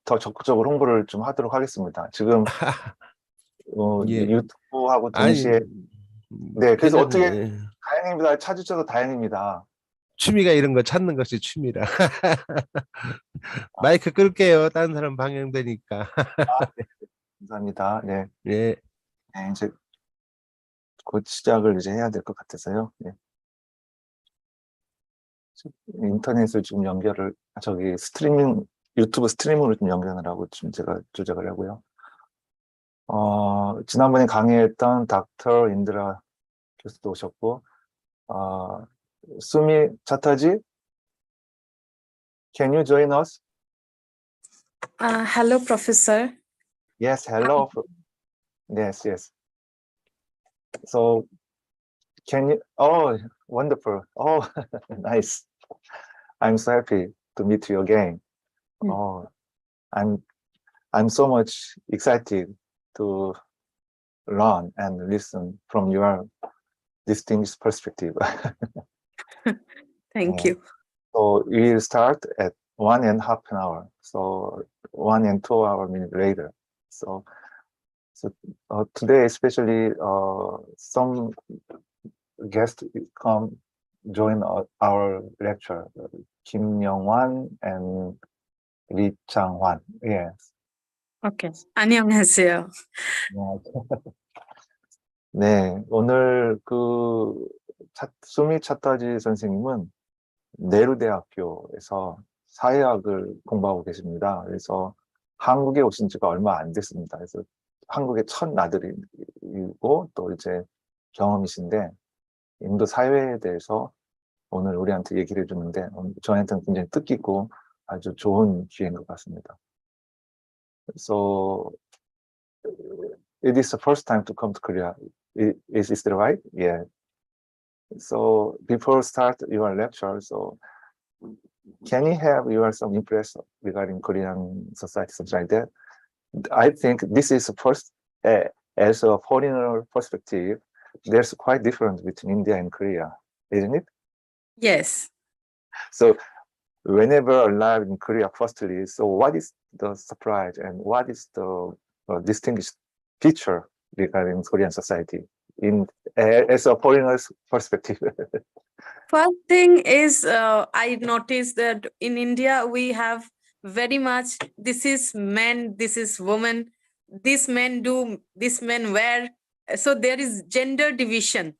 더 적극적으로 홍보를 좀 하도록 하겠습니다. 지금 예. 유튜브하고 아니, 동시에 네, 그래서 어떻게 괜찮네. 다행입니다. 찾으셔서 다행입니다. 취미가 이런 거 찾는 것이 취미라. 마이크 끌게요. 다른 사람 방해되니까. 네, 감사합니다. 네, 예. 네, 이제 곧 시작을 이제 해야 될 것 같아서요. 네. 인터넷을 지금 연결을 유튜브 스트리밍으로 좀 연결을 하고 지금 제가 조작을 하고요. 지난번에 강의했던 닥터 인드라 교수도 오셨고, 수미 차타지, can you join us? Hello, Professor. Yes, hello. Yes, yes. So, can you? Oh, wonderful. Oh, nice. I'm so happy to meet you again. Oh, I'm so much excited to learn and listen from your distinguished perspective. Thank you. So we'll start at 1.5 hours. So 1 and 2 hour minute later. So today, especially some guests come join our lecture. Kim Young-wan and Lee Chang-hwan. Yes. Okay. 안녕하세요. 네, 오늘 수미 차타지 선생님은 네루 대학교에서 사회학을 공부하고 계십니다. 그래서 한국에 오신 지가 얼마 안 됐습니다. 그래서 한국의 첫 나들이고 또 이제 경험이신데 인도 사회에 대해서 오늘 우리한테 얘기를 해주는데 저한테는 굉장히 뜻깊고 아주 좋은 기회인 것 같습니다. So it is the first time to come to Korea. Is that right? Yeah. So before start your lecture, so can you have some impression regarding Korean society, something like that? I think this is first, as a foreigner perspective, there's quite difference between India and Korea, isn't it? Yes. So whenever arrived in Korea, firstly, so what is the surprise and what is the distinguished feature regarding Korean society as a foreigner's perspective? First thing is, I noticed that in India, we have very much, this is men, this is woman, this men do, this men wear. So there is gender division.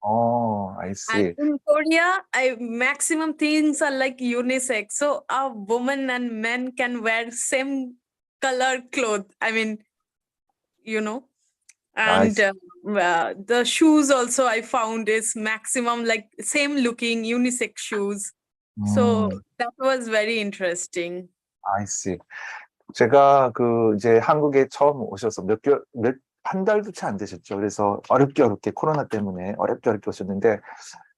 Oh, I see. And in Korea, maximum things are like unisex. So a woman and men can wear same color clothes. I mean, you know, and the shoes also I found is maximum like same looking unisex shoes. So that was very interesting. I see. 제가 이제 한국에 처음 오셔서 한 달도 채 안 되셨죠. 그래서 어렵게 코로나 때문에 어렵게 오셨는데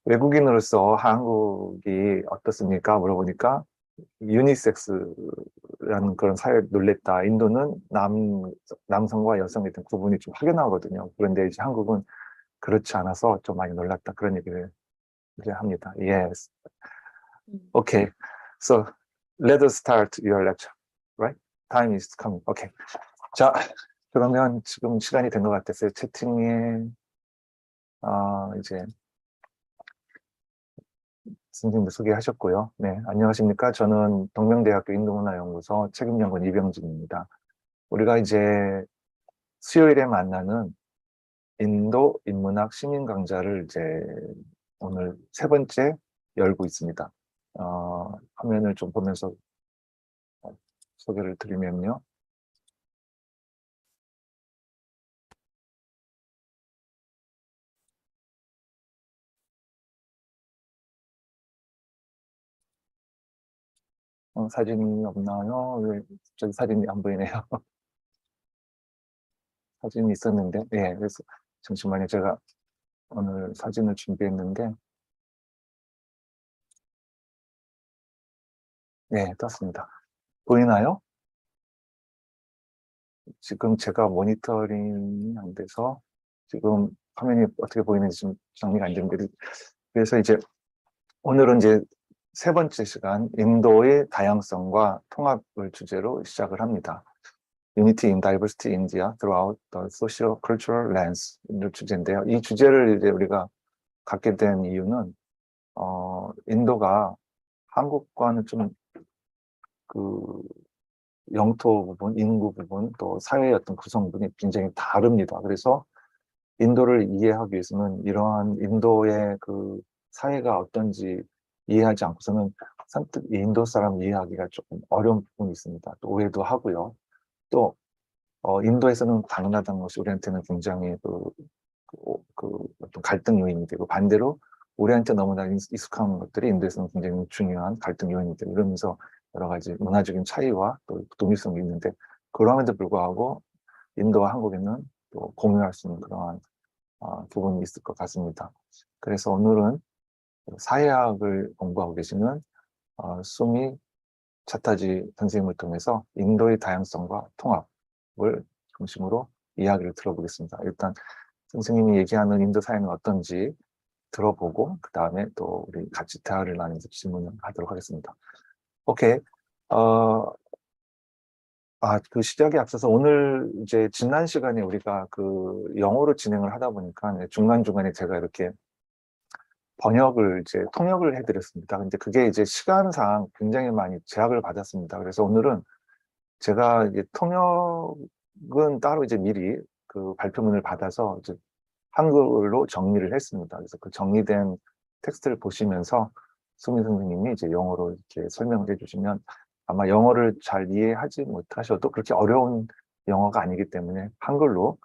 외국인으로서 한국이 어떻습니까? 물어보니까 유니섹스라는 그런 사회를 놀랬다. 인도는 남성과 여성에 대한 구분이 좀 확연하거든요. 그런데 이제 한국은 그렇지 않아서 좀 많이 놀랐다. 그런 얘기를 이제 합니다. Yes. Okay. So let us start your lecture. Right? Time is coming. Okay. 자, 그러면 지금 시간이 된 것 같았어요. 채팅에 이제 선생님도 소개하셨고요. 네, 안녕하십니까. 저는 동명대학교 인도문화연구소 책임연구원 이병진입니다. 우리가 이제 수요일에 만나는 인도인문학 시민강좌를 이제 오늘 3번째 열고 있습니다. 화면을 좀 보면서 소개를 드리면요. 사진이 없나요? 왜 저기 사진이 안 보이네요. 사진이 있었는데, 예, 그래서 잠시만요. 제가 오늘 사진을 준비했는데, 네, 떴습니다. 보이나요? 지금 제가 모니터링이 안 돼서 지금 화면이 어떻게 보이는지 좀 정리가 안 되는데, 그래서 이제 오늘은 이제 세 번째 시간 인도의 다양성과 통합을 주제로 시작을 합니다. Unity in Diversity India throughout the Socio-Cultural Lens 이 주제인데요. 이 주제를 이제 우리가 갖게 된 이유는 인도가 한국과는 좀 그 영토 부분, 인구 부분, 또 사회의 어떤 구성분이 굉장히 다릅니다. 그래서 인도를 이해하기 위해서는 이러한 인도의 그 사회가 어떤지 이해하지 않고서는 선뜻 인도 사람 이해하기가 조금 어려운 부분이 있습니다. 또 오해도 하고요. 또 인도에서는 당연하다는 것이 우리한테는 굉장히 어떤 갈등 요인이 되고, 반대로 우리한테 너무나 익숙한 것들이 인도에서는 굉장히 중요한 갈등 요인이 되고, 이러면서 여러 가지 문화적인 차이와 또 동일성이 있는데, 그럼에도 불구하고 인도와 한국에는 또 공유할 수 있는 그러한 부분이 있을 것 같습니다. 그래서 오늘은 사회학을 공부하고 계시는 수미 차타지 선생님을 통해서 인도의 다양성과 통합을 중심으로 이야기를 들어보겠습니다. 일단 선생님이 얘기하는 인도 사회는 어떤지 들어보고 그 다음에 또 우리 같이 대화를 나누면서 질문을 하도록 하겠습니다. 오케이. 그 시작에 앞서서 오늘 이제 지난 시간에 우리가 그 영어로 진행을 하다 보니까 중간중간에 제가 이렇게 번역을 이제 통역을 해드렸습니다. 근데 그게 이제 시간상 굉장히 많이 제약을 받았습니다. 그래서 오늘은 제가 이제 통역은 따로 이제 미리 그 발표문을 받아서 이제 한글로 정리를 했습니다. 그래서 그 정리된 텍스트를 보시면서 수미 선생님이 이제 영어로 이렇게 설명을 해주시면 아마 영어를 잘 이해하지 못하셔도 그렇게 어려운 영어가 아니기 때문에 한글로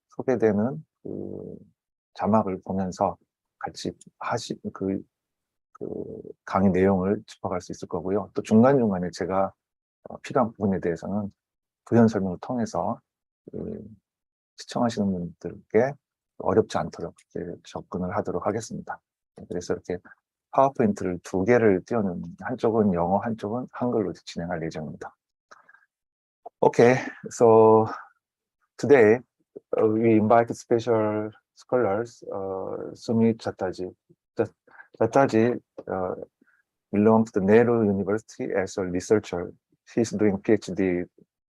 소개되는 그 자막을 보면서 같이 그 강의 내용을 짚어갈 수 있을 거고요. 또 중간중간에 제가 필요한 부분에 대해서는 부연 설명을 통해서 시청하시는 분들께 어렵지 않도록 이렇게 접근을 하도록 하겠습니다. 그래서 이렇게 파워포인트를 2개를 띄워놓는, 한쪽은 영어, 한쪽은 한글로 진행할 예정입니다. Okay, so today we invite special scholars, Soumi Chatterjee. Chatterjee belongs to Nehru University as a researcher. He's doing PhD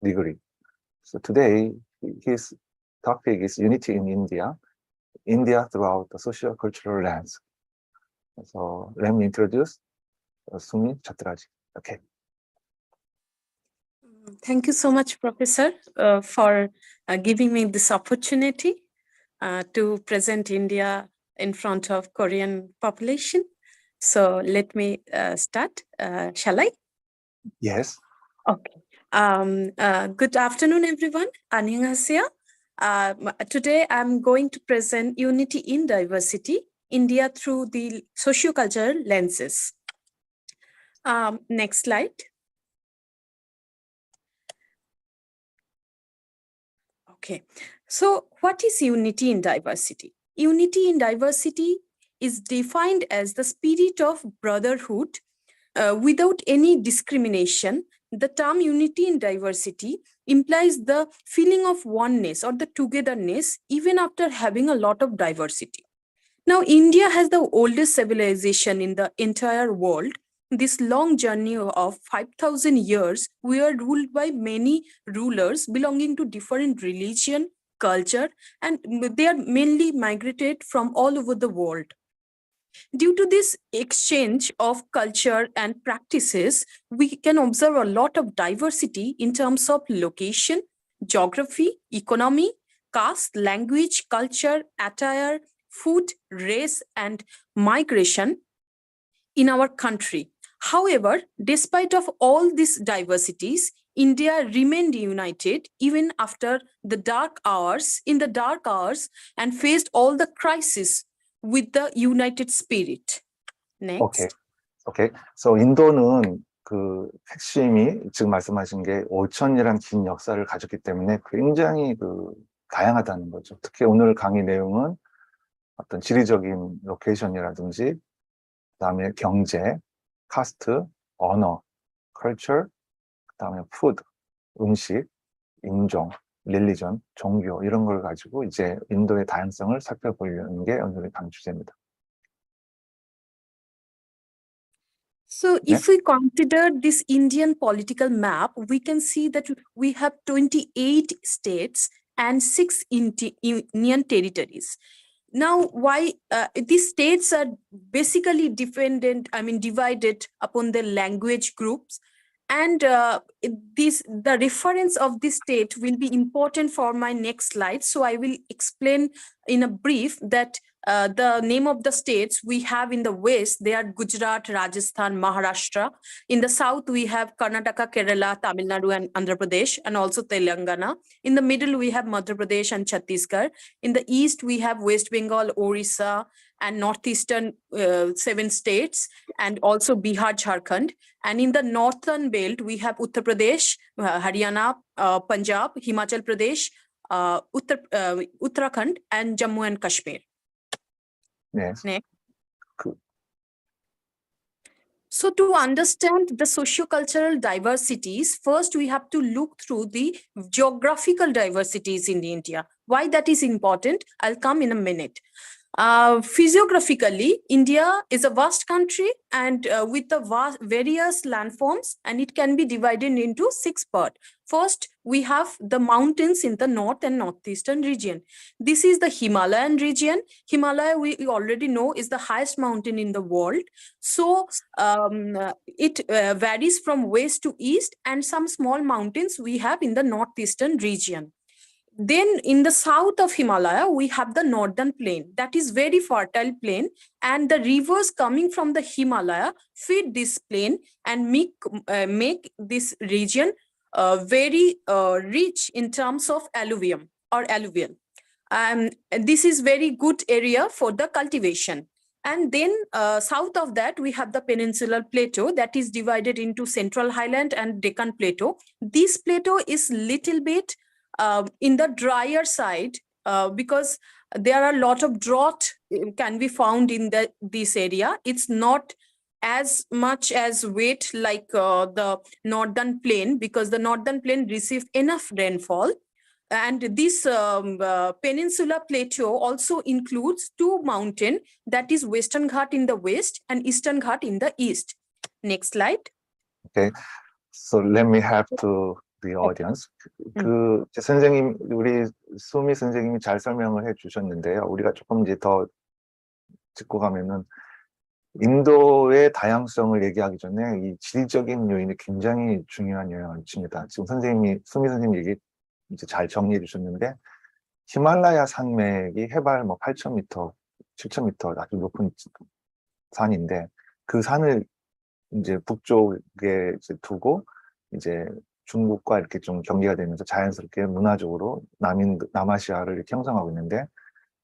degree. So today his topic is Unity in India, India throughout the socio-cultural lens. So let me introduce Soumi Chatterjee. Okay. Thank you so much, Professor, for giving me this opportunity to present India in front of Korean population. So let me start. Shall I? Yes. Okay. Good afternoon, everyone. 안녕하세요. Today, I'm going to present Unity in Diversity, India through the sociocultural lenses. Next slide. Okay, so what is unity in diversity? Unity in diversity is defined as the spirit of brotherhood without any discrimination. The term unity in diversity implies the feeling of oneness or the togetherness even after having a lot of diversity. Now, India has the oldest civilization in the entire world. This long journey of 5,000 years, we are ruled by many rulers belonging to different religion, culture, and they are mainly migrated from all over the world. Due to this exchange of culture and practices, we can observe a lot of diversity in terms of location, geography, economy, caste, language, culture, attire, food, race, and migration in our country. However, despite of all these diversities, India remained united even after the dark hours, and faced all the crises with the united spirit. Next. Okay. So 인도는 그 핵심이 지금 말씀하신 게 5,000이란 긴 역사를 가졌기 때문에 굉장히 그 다양하다는 거죠. 특히 오늘 강의 내용은 어떤 지리적인 로케이션이라든지 그다음에 경제, 카스트, 언어, 컬처, 그다음에 푸드, 음식, 인종, 릴리전, 종교 이런 걸 가지고 이제 인도의 다양성을 살펴보려는 게 오늘의 강의 주제입니다. So if we consider this Indian political map, we can see that we have 28 states and 6 union territories. Now, why these states are basically divided upon the language groups, and the reference of this state will be important for my next slide. So I will explain in a brief that the name of the states we have in the west, they are Gujarat, Rajasthan, Maharashtra. In the south, we have Karnataka, Kerala, Tamil Nadu, and Andhra Pradesh, and also Telangana. In the middle, we have Madhya Pradesh and Chhattisgarh. In the east, we have West Bengal, Orissa, and northeastern 7 states, and also Bihar, Jharkhand. And in the northern belt, we have Uttar Pradesh, Haryana, Punjab, Himachal Pradesh, Uttarakhand, and Jammu and Kashmir. Yes. Next. Cool. So to understand the socio-cultural diversities, first we have to look through the geographical diversities in India. Why that is important, I'll come in a minute. Physiographically, India is a vast country and with the various landforms, and it can be divided into 6 parts. First, we have the mountains in the north and northeastern region. This is the Himalayan region. Himalaya, we already know, is the highest mountain in the world. So it varies from west to east, and some small mountains we have in the northeastern region. Then in the south of Himalaya, we have the northern plain. That is very fertile plain, and the rivers coming from the Himalaya feed this plain and make this region very rich in terms of alluvium or alluvial. This is very good area for the cultivation. And then south of that, we have the peninsular plateau that is divided into Central Highland and Deccan Plateau. This plateau is little bit in the drier side because there are a lot of drought can be found in this area. It's not as much as wet like the northern plain, because the northern plain receives enough rainfall. And this peninsula plateau also includes 2 mountains, that is Western Ghat in the west and Eastern Ghat in the east. Next slide. Okay, so let me have to the audience. 그 선생님, 우리 수미 선생님이 잘 설명을 해주셨는데요. 우리가 조금 이제 더 짚고 가면은 인도의 다양성을 얘기하기 전에 이 지리적인 요인이 굉장히 중요한 영향을 미칩니다. 지금 수미 선생님 얘기 이제 잘 정리해 주셨는데, 히말라야 산맥이 해발 뭐 8,000m, 7,000m 아주 높은 산인데, 그 산을 이제 북쪽에 이제 두고 이제 중국과 이렇게 좀 경계가 되면서 자연스럽게 문화적으로 남아시아를 이렇게 형성하고 있는데,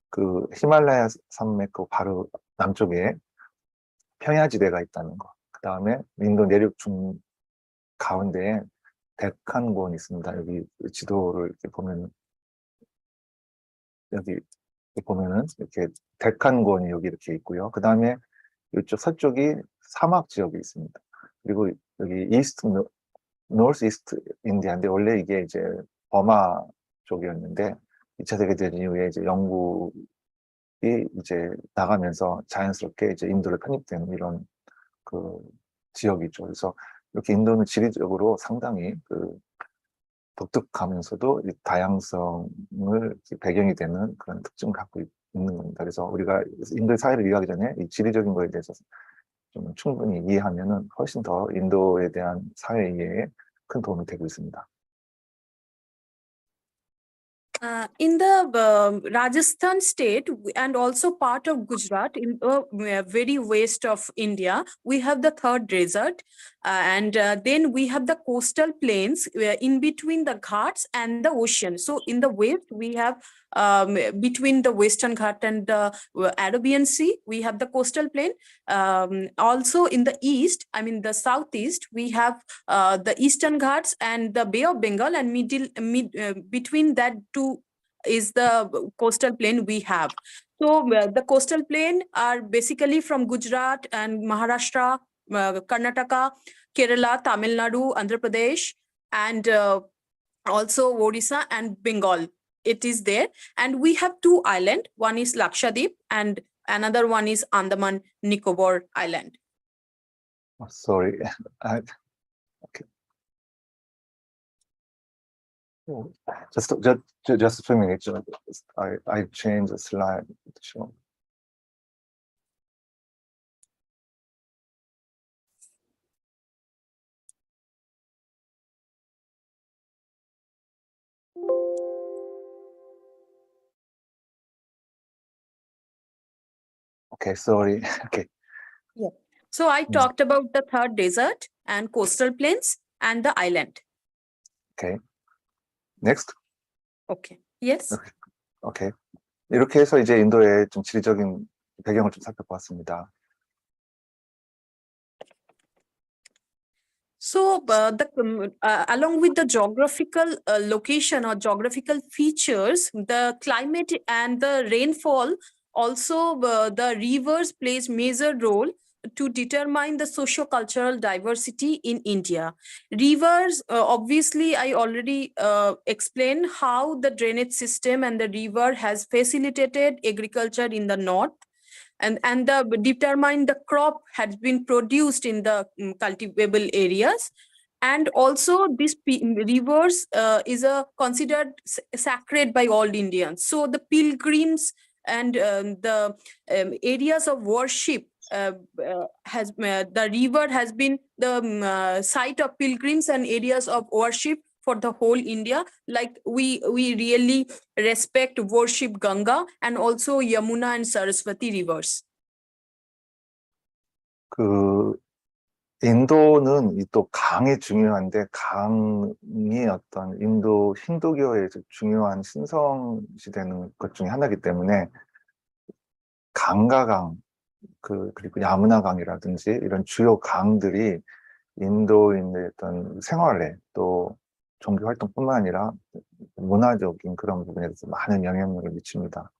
그 히말라야 산맥 그 바로 남쪽에 평야지대가 있다는 거. 그 다음에 인도 내륙 중 가운데에 데칸권이 있습니다. 여기 지도를 이렇게 보면, 여기 보면은 이렇게 데칸권이 여기 이렇게 있고요. 그 다음에 이쪽 서쪽이 사막 지역이 있습니다. 그리고 여기 노스 이스트 인디아인데, 원래 이게 이제 버마 쪽이었는데 2차 세계대전 이후에 이제 영국이 이제 나가면서 자연스럽게 이제 인도로 편입되는 이런 그 지역이죠. 그래서 이렇게 인도는 지리적으로 상당히 그 독특하면서도 이 다양성을 배경이 되는 그런 특징을 갖고 있는 겁니다. 그래서 우리가 인도의 사회를 이해하기 전에 이 지리적인 거에 대해서 좀 충분히 이해하면은 훨씬 더 인도에 대한 사회 이해에 큰 도움이 되고 있습니다. In the Rajasthan state and also part of Gujarat, in the very west of India, we have the third desert, and then we have the coastal plains in between the Ghats and the ocean. So in the west, we have between the Western Ghat and the Arabian Sea, we have the coastal plain. Also in the east, the southeast, we have the Eastern Ghats and the Bay of Bengal, and between that two is the coastal plain we have. So the coastal plain are basically from Gujarat and Maharashtra, Karnataka, Kerala, Tamil Nadu, Andhra Pradesh, and also Odisha and Bengal. It is there. And we have 2 islands. One is Lakshadweep and another one is Andaman Nicobar Island. Sorry. Okay. Just a few minutes. I changed the slide to show. Okay, sorry. Okay. So I talked about the third desert and coastal plains and the island. Okay. Next. Okay. Yes. Okay. 이렇게 해서 이제 인도의 좀 지리적인 배경을 좀 살펴보았습니다. So along with the geographical location or geographical features, the climate and the rainfall, also the rivers plays major role to determine the socio-cultural diversity in India. Rivers, obviously, I already explained how the drainage system and the river has facilitated agriculture in the north. And determine the crop has been produced in the cultivable areas, and also this rivers is considered sacred by all Indians. So the pilgrims and the areas of worship the river has been the site of pilgrims and areas of worship for the whole India. Like we really respect, worship Ganga and also Yamuna and Saraswati rivers. 인도는 또 강이 중요한데 강이 어떤 인도 힌두교의 중요한 신성시되는 것 중에 하나이기 때문에 강가강 그리고 야무나강이라든지 이런 주요 강들이 인도인의 어떤 생활에 또 종교 활동뿐만 아니라 문화적인 그런 부분에 대해서 많은 영향력을 미칩니다.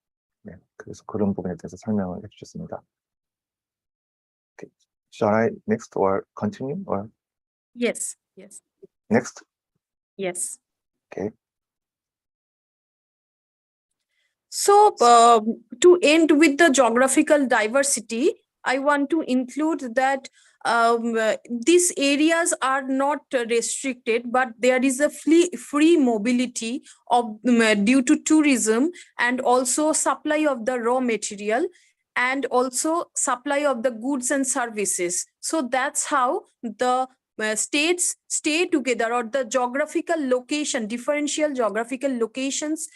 네, 그래서 그런 부분에 대해서 설명을 해주셨습니다. Okay. Shall I next or continue or? Yes. Next. Yes. Okay. So to end with the geographical diversity, I want to include that these areas are not restricted, but there is a free mobility of due to tourism and also supply of the raw material and also supply of the goods and services. So that's how the states stay together, or the geographical location, differential geographical locations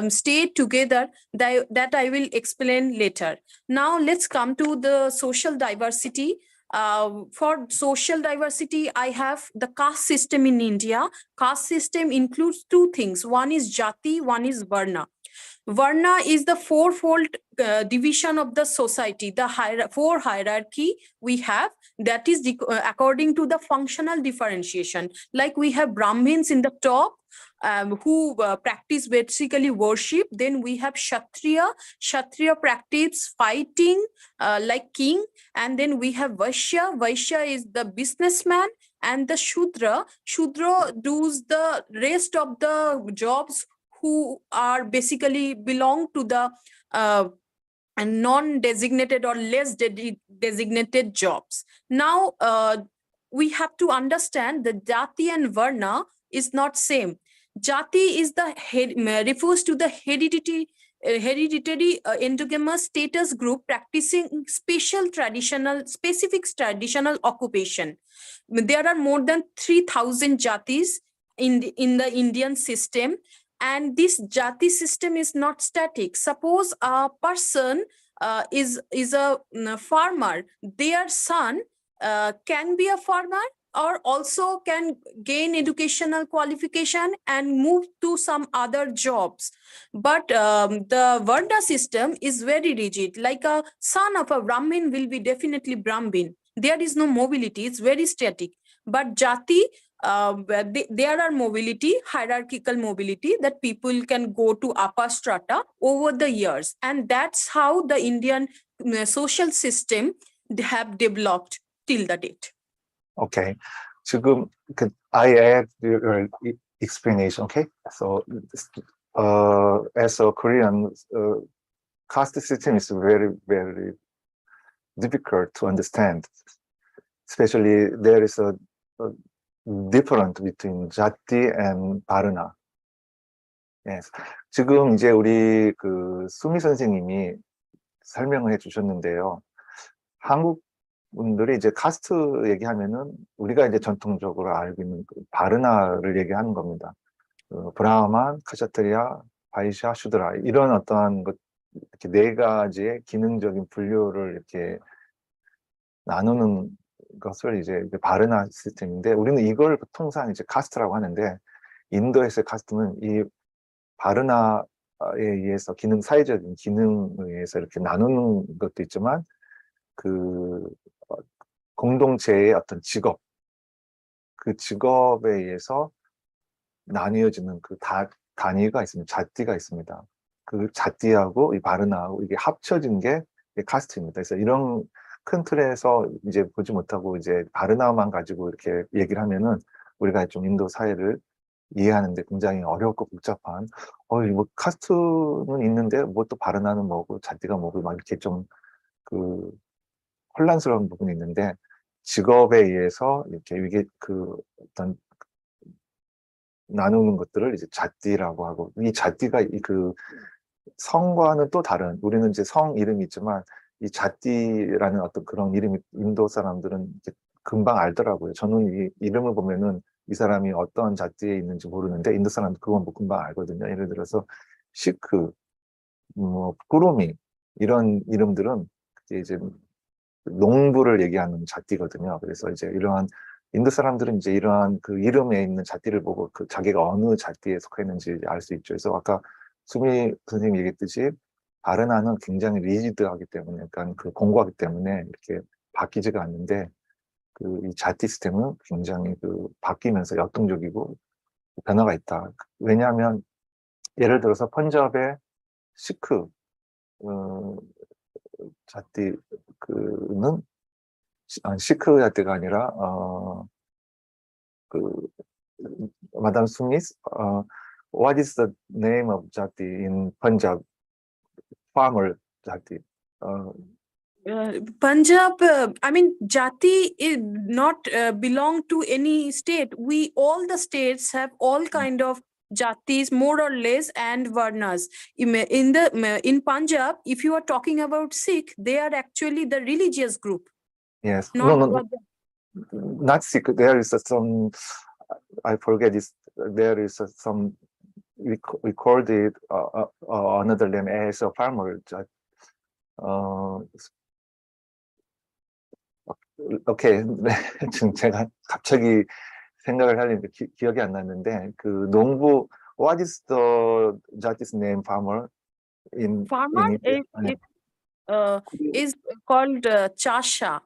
stay together, that I will explain later. Now let's come to the social diversity. For social diversity, I have the caste system in India. Caste system includes two things. One is Jati, one is Varna. Varna is the fourfold division of the society, the four hierarchy we have, that is according to the functional differentiation. Like we have Brahmins in the top, who practice basically worship. Then we have Kshatriya practice fighting like king. And then we have Vaishya is the businessman. And the Shudra does the rest of the jobs, who are basically belong to the non-designated or less designated jobs. Now, we have to understand that Jati and Varna is not same. Jati is refers to the hereditary endogamous status group practicing specific traditional occupation. There are more than 3,000 jatis in the Indian system. And this jati system is not static. Suppose a person is a farmer, their son can be a farmer or also can gain educational qualification and move to some other jobs. But the Varna system is very rigid. Like a son of a Brahmin will be definitely Brahmin. There is no mobility, it's very static. But Jati, there are mobility, hierarchical mobility, that people can go to upper strata over the years. And that's how the Indian social system have developed till the date. Okay. 지금 I add your explanation. Okay. So as a Korean, caste system is very, very difficult to understand. especially there is a difference between Jati and Varna. Yes. 지금 이제 우리 그 수미 선생님이 설명을 해주셨는데요. 한국 분들이 이제 카스트 얘기하면은 우리가 이제 전통적으로 알고 있는 그 바르나를 얘기하는 겁니다. 브라만, 카샤트리아, 바이샤, 슈드라 이런 어떠한 것 이렇게 네 가지의 기능적인 분류를 이렇게 나누는 것을 이제 바르나 시스템인데 우리는 이걸 통상 이제 카스트라고 하는데 인도에서의 카스트는 이 바르나에 의해서 사회적인 기능에 의해서 이렇게 나누는 것도 있지만 그 공동체의 어떤 직업, 그 직업에 의해서 나뉘어지는 그 단위가 있습니다. 자띠가 있습니다. 그 자띠하고 이 바르나하고 이게 합쳐진 게 카스트입니다. 그래서 이런 큰 틀에서 이제 보지 못하고 이제 바르나만 가지고 이렇게 얘기를 하면은 우리가 좀 인도 사회를 이해하는데 굉장히 어렵고 복잡한 뭐 카스트는 있는데 뭐 또 바르나는 뭐고 자띠가 뭐고 막 이렇게 좀 그 혼란스러운 부분이 있는데 직업에 의해서 이렇게 이게 그 어떤 나누는 것들을 이제 자띠라고 하고 이 자띠가 그 성과는 또 다른 우리는 이제 성 이름이 있지만 이 자띠라는 어떤 그런 이름이 인도 사람들은 이제 금방 알더라고요. 저는 이 이름을 보면은 이 사람이 어떤 자띠에 있는지 모르는데 인도 사람도 그건 뭐 금방 알거든요. 예를 들어서 시크, 뭐 꾸루미 이런 이름들은 이제 농부를 얘기하는 자띠거든요. 그래서 이제 이러한 인도 사람들은 이제 이러한 그 이름에 있는 자띠를 보고 그 자기가 어느 자띠에 속했는지 알 수 있죠. 그래서 아까 수미 선생님이 얘기했듯이 바르나는 굉장히 리지드하기 때문에, 약간 그 공고하기 때문에 이렇게 바뀌지가 않는데 그 이 자띠 시스템은 굉장히 그 바뀌면서 역동적이고 변화가 있다. 왜냐하면 예를 들어서 펀잡의 시크 자띠 그는 시크 자띠가 아니라 그 마담 스미스 what is the name of jati in Punjab farmer jati Punjab, I mean, Jati is not belong to any state. All the states have all kind of Jatis, more or less, and Varnas. In Punjab, if you are talking about Sikh, they are actually the religious group. yes Not no not Sikh. There is some I forget this. There is some we called it another name as a farmer. 오케이. 지금 제가 갑자기 생각을 하려니까 기억이 안 났는데 그 농부 what is the Jati's name farmer in Farmer India? is called Chasha.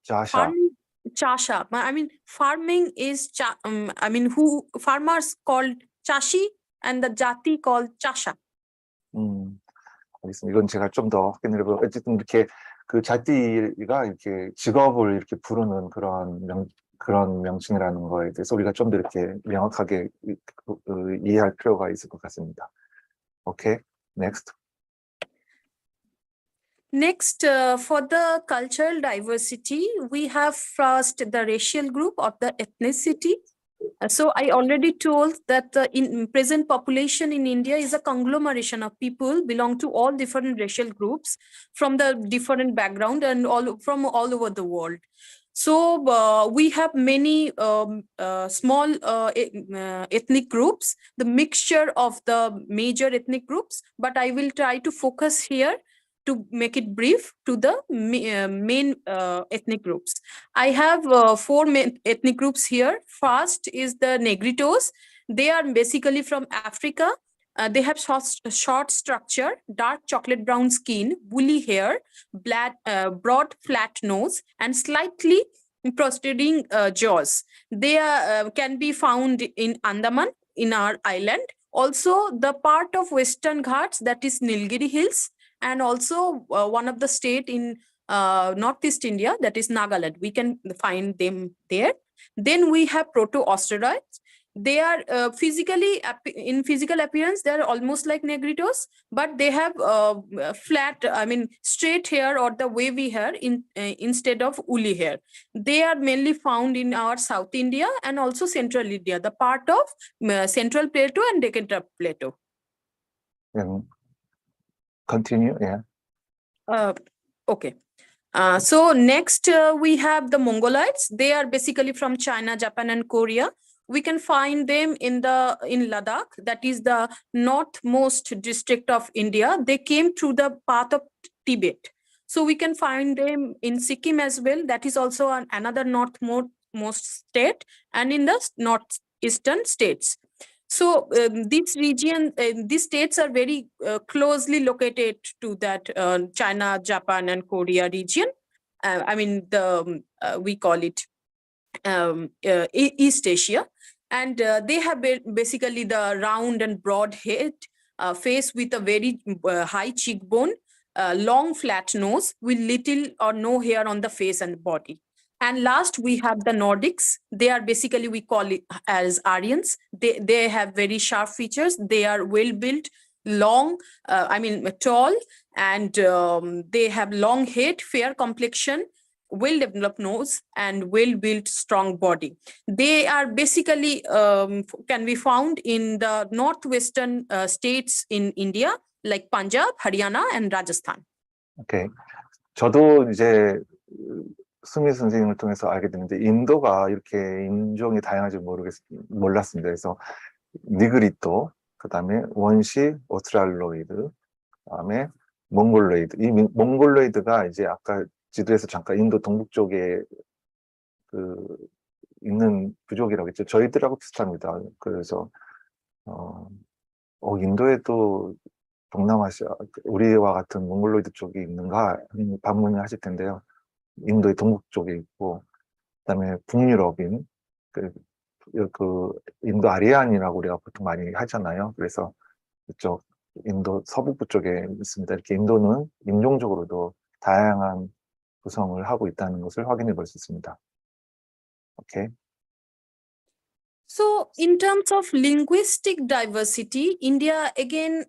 Jasha. Chasha. I mean, farming is who farmers called Chashi and the Jati called Chasha. 알겠습니다. 이건 제가 좀 더 확인을 해보고 어쨌든 이렇게 그 자띠가 이렇게 직업을 이렇게 부르는 그런 명칭이라는 거에 대해서 우리가 좀 더 이렇게 명확하게 이해할 필요가 있을 것 같습니다. 오케이, next. Next, for the cultural diversity, we have first the racial group or the ethnicity. So I already told that the present population in India is a conglomeration of people belong to all different racial groups from the different background and from all over the world. So we have many small ethnic groups, the mixture of the major ethnic groups, but I will try to focus here to make it brief to the main ethnic groups. I have 4 main ethnic groups here. First is the Negritos. They are basically from Africa. They have short structure, dark chocolate brown skin, woolly hair, broad flat nose, and slightly protruding jaws. They can be found in Andaman, in our island. Also, the part of Western Ghats, that is Nilgiri Hills, and also one of the state in Northeast India, that is Nagaland. We can find them there. Then we have Protosteroids. They are in physical appearance, they are almost like Negritos, but they have flat, straight hair or the wavy hair instead of woolly hair. They are mainly found in our South India and also Central India, the part of Central Plateau and Deccan Plateau. Continue, yeah. Okay. So next we have the Mongolites. They are basically from China, Japan, and Korea. We can find them in Ladakh, that is the northmost district of India. They came through the path of Tibet. So we can find them in Sikkim as well. That is also another northmost state, and in the northeastern states. So this region, these states are very closely located to that China, Japan, and Korea region. We call it East Asia. And they have basically the round and broad head, face with a very high cheekbone, long flat nose with little or no hair on the face and body. And last, we have the Nordics. They are basically, we call it as Aryans. They have very sharp features. They are well built, long, tall, and they have long head, fair complexion, well-developed nose, and well-built, strong body. They are basically can be found in the northwestern states in India, like Punjab, Haryana, and Rajasthan. Okay. 저도 이제 수미 선생님을 통해서 알게 됐는데 인도가 이렇게 인종이 다양한지 몰랐습니다. 그래서 니그리토, 그다음에 원시 오스트랄로이드, 그다음에 몽골로이드. 이 몽골로이드가 이제 아까 지도에서 잠깐 인도 동북 쪽에 있는 부족이라고 했죠. 저희들하고 비슷합니다. 그래서 인도에도 동남아시아, 우리와 같은 몽골로이드 쪽이 있는가 반문을 하실 텐데요. 인도의 동북 쪽에 있고, 그다음에 북유럽인 그 인도 아리안이라고 우리가 보통 많이 하잖아요. 그래서 이쪽 인도 서북부 쪽에 있습니다. 이렇게 인도는 인종적으로도 다양한 구성을 하고 있다는 것을 확인해 볼 수 있습니다. Okay. So in terms of linguistic diversity, India again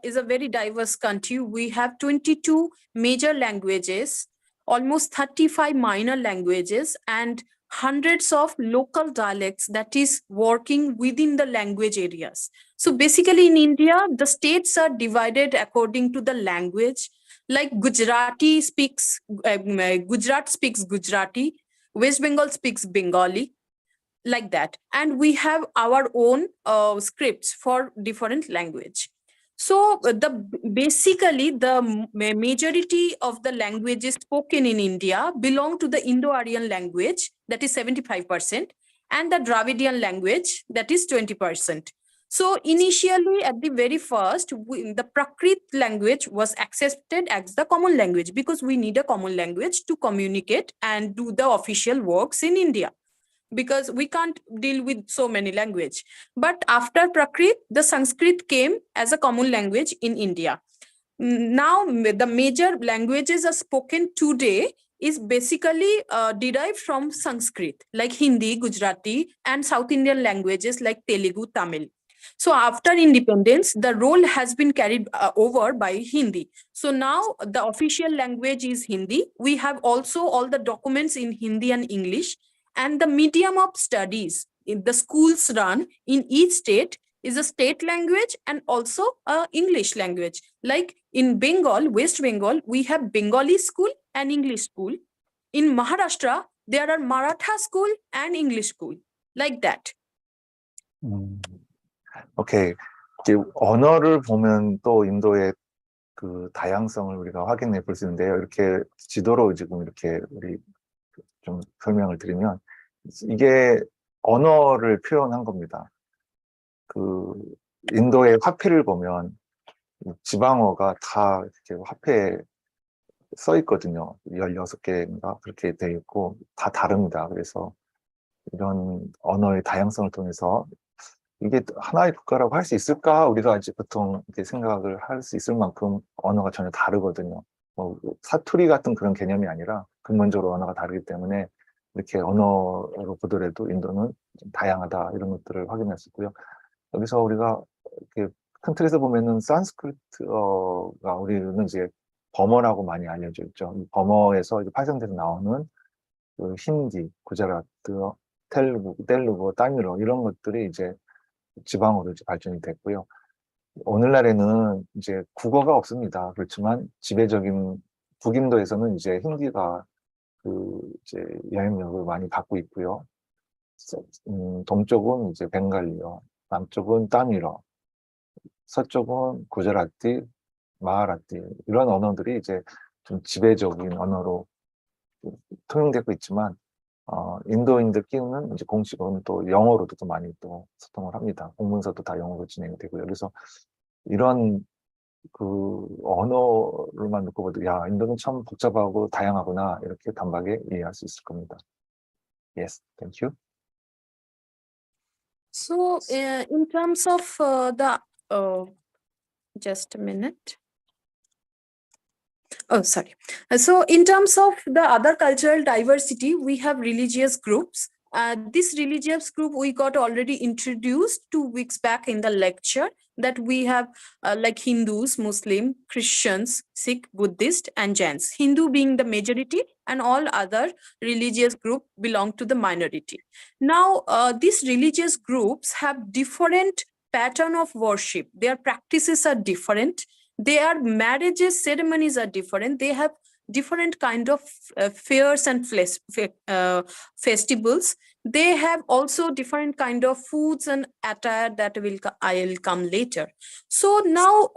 is a very diverse country. We have 22 major languages, almost 35 minor languages, and hundreds of local dialects that is working within the language areas. So basically in India, the states are divided according to the language. Like Gujarat speaks Gujarati, West Bengal speaks Bengali, like that. And we have our own scripts for different language. So basically the majority of the languages spoken in India belong to the Indo-Aryan language, that is 75%, and the Dravidian language, that is 20%. So initially, at the very first, the Prakrit language was accepted as the common language because we need a common language to communicate and do the official works in India, because we can't deal with so many languages. But after Prakrit, the Sanskrit came as a common language in India. Now, the major languages are spoken today is basically derived from Sanskrit, like Hindi, Gujarati, and South Indian languages like Telugu, Tamil. So after independence, the role has been carried over by Hindi. So now the official language is Hindi. We have also all the documents in Hindi and English, and the medium of studies in the schools run in each state is a state language and also English language. Like in Bengal, West Bengal, we have Bengali school and English school. In Maharashtra, there are Maratha school and English school, like that. 오케이. 언어를 보면 또 인도의 그 다양성을 우리가 확인해 볼 수 있는데요. 이렇게 지도로 지금 이렇게 우리 좀 설명을 드리면 이게 언어를 표현한 겁니다. 그 인도의 화폐를 보면 지방어가 다 이렇게 화폐에 써 있거든요. 16개인가 그렇게 돼 있고 다 다릅니다. 그래서 이런 언어의 다양성을 통해서 이게 하나의 국가라고 할 수 있을까? 우리가 이제 보통 이렇게 생각을 할 수 있을 만큼 언어가 전혀 다르거든요. 뭐 사투리 같은 그런 개념이 아니라 근본적으로 언어가 다르기 때문에 이렇게 언어로 보더라도 인도는 좀 다양하다 이런 것들을 확인할 수 있고요. 여기서 우리가 이렇게 큰 틀에서 보면은 산스크리트어가 우리는 이제 버머라고 많이 알려져 있죠. 이 버머에서 이제 파생돼서 나오는 그 힌디, 구자라트, 텔루구, 타밀어 이런 것들이 이제 지방으로 이제 발전이 됐고요. 오늘날에는 이제 국어가 없습니다. 그렇지만 지배적인 북인도에서는 이제 힌디가 그 이제 영향력을 많이 받고 있고요. 동쪽은 이제 벵갈리어, 남쪽은 타밀어, 서쪽은 구자라티, 마하라티 이런 언어들이 이제 좀 지배적인 언어로 통용되고 있지만 인도인들끼리는 이제 공식어는 또 영어로도 또 많이 또 소통을 합니다. 공문서도 다 영어로 진행이 되고요. 그래서 이런 그 언어로만 놓고 봐도 야 인도는 참 복잡하고 다양하구나 이렇게 단박에 이해할 수 있을 겁니다. Yes, thank you. So, in terms of just a minute. Oh, sorry. So, in terms of the other cultural diversity, we have religious groups. This religious group we got already introduced 2 weeks back in the lecture, that we have like Hindus, Muslim, Christians, Sikh, Buddhist, and Jains. Hindu being the majority, and all other religious group belong to the minority. Now, these religious groups have different pattern of worship. Their practices are different. Their marriages ceremonies are different. They have different kind of fairs and festivals. They have also different kind of foods and attire that I'll come later. So now,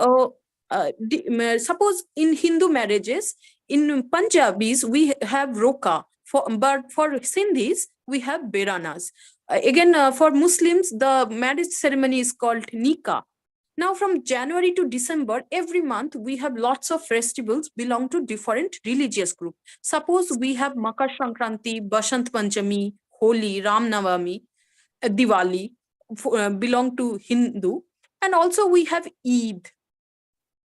suppose in Hindu marriages, in Punjabis we have roka, but for Sindhis we have beranas. Again, for Muslims the marriage ceremony is called nikah. Now, from January to December, every month, we have lots of festivals belong to different religious groups. Suppose we have Makar Sankranti, Bashant Panchami, Holi, Ram Navami, Diwali, belong to Hindu. And also we have Eid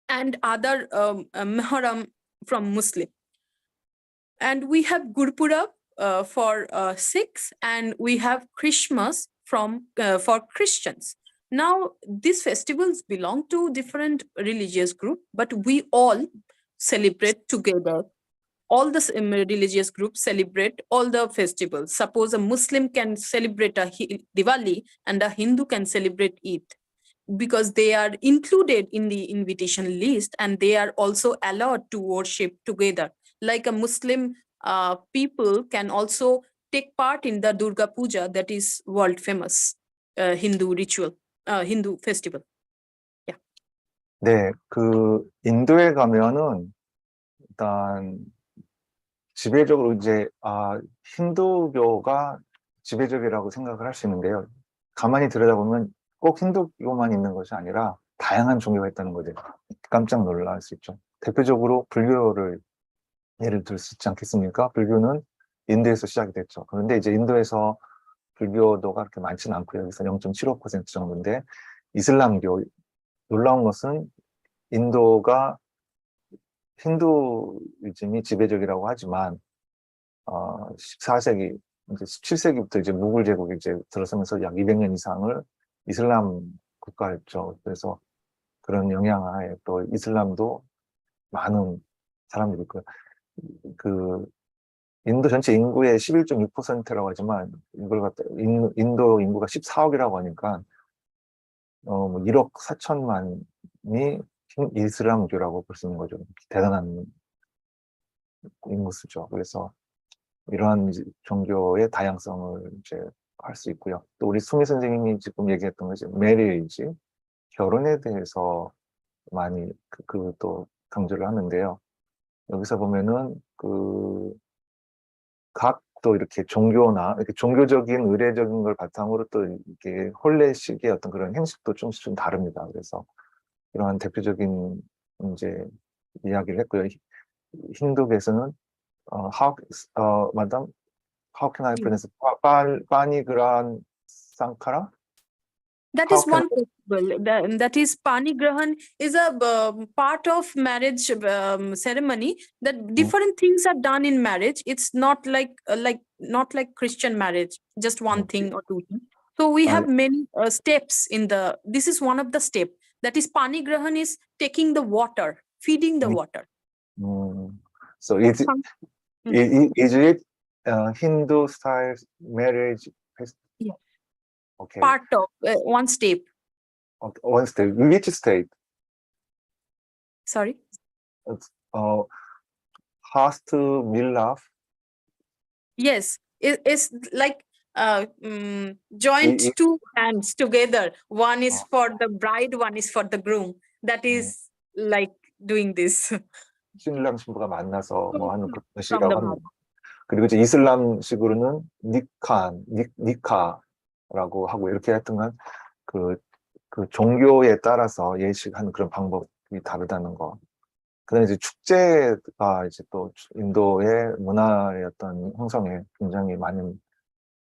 and other Muharram from Muslim. And we have Gurpurab for Sikhs, and we have Christmas for Christians. Now, these festivals belong to different religious groups, but we all celebrate together. All the religious groups celebrate all the festivals. Suppose a Muslim can celebrate a Diwali and a Hindu can celebrate Eid, because they are included in the invitation list and they are also allowed to worship together. Like a Muslim people can also take part in the Durga Puja, that is world famous Hindu ritual. Hindu festival. Yeah. 네, 그 인도에 가면은 일단 지배적으로 이제 힌두교가 지배적이라고 생각을 할 수 있는데요. 가만히 들여다보면 꼭 힌두교만 있는 것이 아니라 다양한 종교가 있다는 거죠. 깜짝 놀랄 수 있죠. 대표적으로 불교를 예를 들 수 있지 않겠습니까? 불교는 인도에서 시작이 됐죠. 그런데 이제 인도에서 불교도가 그렇게 많지는 않고요. 여기서 0.75% 정도인데, 이슬람교, 놀라운 것은 인도가 힌두이즘이 지배적이라고 하지만 14세기, 이제 17세기부터 이제 무굴 제국이 이제 들어서면서 약 200년 이상을 이슬람 국가였죠. 그래서 그런 영향하에 또 이슬람도 많은 사람들이 있고요. 그 인도 전체 인구의 11.6%라고 하지만 이걸 갖다 인도 인구가 14억이라고 하니까 1억 4천만이 이슬람교라고 볼 수 있는 거죠. 대단한 인구수죠. 그래서 이러한 종교의 다양성을 이제 할 수 있고요. 또 우리 수미 선생님이 지금 얘기했던 것이 메리지, 결혼에 대해서 많이 또 강조를 하는데요. 여기서 보면은 또 이렇게 종교나 이렇게 종교적인 의례적인 걸 바탕으로 또 이렇게 혼례식의 어떤 그런 행식도 좀 다릅니다. 그래서 이러한 대표적인 이제 이야기를 했고요. 힌두교에서는 madam, how can I pronounce it? Panigrahan Sankara? That is one festival. That is Panigrahan is a part of marriage ceremony, that different things are done in marriage. It's not like not like Christian marriage, just one thing or two things. So we have many steps in the, this is one of the step, that is Pani Grahan is taking the water, feeding the water. So is it Hindu style marriage? Yeah. Okay. Part of one step. Okay. One state. Which state? Sorry. Hast Milaf. Yes, it's like joint two hands together. One is for the bride, one is for the groom. That is like doing this. 신랑 신부가 만나서 뭐 하는 그런 From 식이라고 the 합니다. 그리고 이제 이슬람식으로는 니카라고 하고 이렇게 하여튼간 그 종교에 따라서 예식하는 그런 방법이 다르다는 거. 그다음에 이제 축제가 이제 또 인도의 문화의 어떤 형성에 굉장히 많은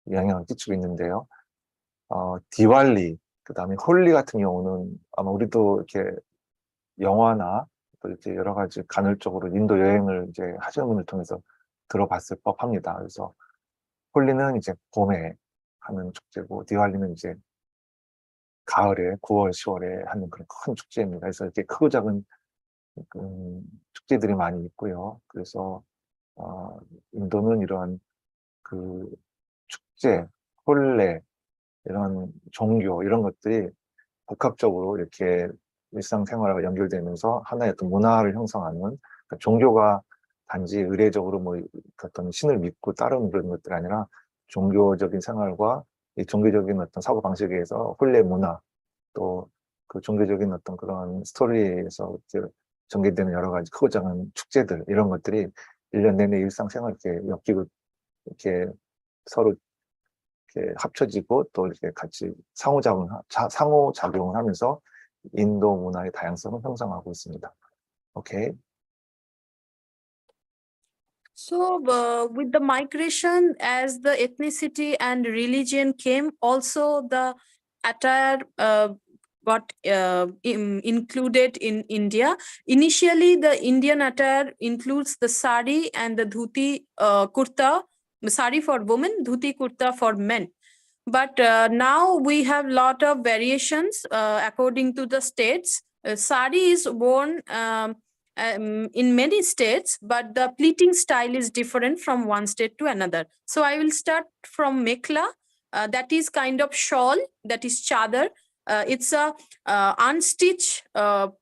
영향을 끼치고 있는데요. 디왈리, 그다음에 홀리 같은 경우는 아마 우리도 이렇게 영화나 또 이렇게 여러 가지 간헐적으로 인도 여행을 이제 하시는 분을 통해서 들어봤을 법합니다. 그래서 홀리는 이제 봄에 하는 축제고 디왈리는 이제 가을에 9월, 10월에 하는 그런 큰 축제입니다. 그래서 이렇게 크고 작은 축제들이 많이 있고요. 그래서 인도는 이러한 그 축제, 혼례, 이런 종교 이런 것들이 복합적으로 이렇게 일상생활과 연결되면서 하나의 어떤 문화를 형성하는, 그러니까 종교가 단지 의례적으로 뭐 어떤 신을 믿고 따르는 그런 것들이 아니라 종교적인 생활과 이 종교적인 어떤 사고방식에 의해서 혼례 문화, 또 그 종교적인 어떤 그런 스토리에서 전개되는 여러 가지 크고 작은 축제들, 이런 것들이 1년 내내 일상생활 이렇게 엮이고 이렇게 서로 이렇게 합쳐지고 또 이렇게 같이 상호작용을 하면서 인도 문화의 다양성을 형성하고 있습니다. 오케이. So with the migration, as the ethnicity and religion came, also the attire got included in India. Initially, the Indian attire includes the sari and the dhuti kurta, sari for women, dhuti kurta for men. But now we have lot of variations according to the states. Sari is worn in many states, but the pleating style is different from one state to another. So I will start from mekhla, that is kind of shawl, that is chadar. It's a unstitched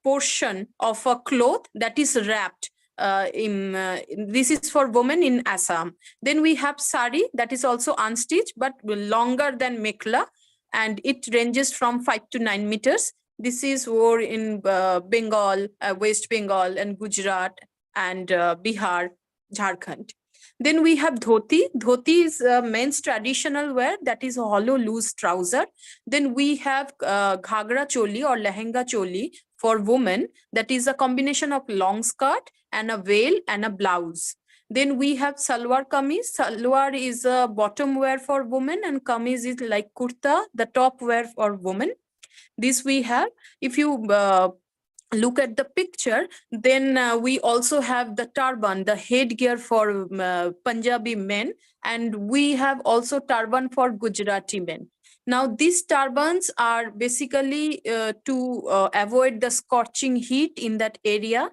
portion of a cloth that is wrapped. This is for women in Assam. Then we have sari, that is also unstitched but longer than mekhla, and it ranges from 5 to 9 meters. This is worn in Bengal, West Bengal, and Gujarat, and Bihar, Jharkhand. Then we have dhoti. Dhoti is men's traditional wear, that is hollow loose trouser. Then we have ghagra choli or lehenga choli for women, that is a combination of long skirt and a veil and a blouse. Then we have salwar kameez. Salwar is a bottom wear for women, and kameez is like kurta, the top wear for women. This we have. If you look at the picture, then we also have the turban, the headgear for Punjabi men, and we have also turban for Gujarati men. Now, these turbans are basically to avoid the scorching heat in that area.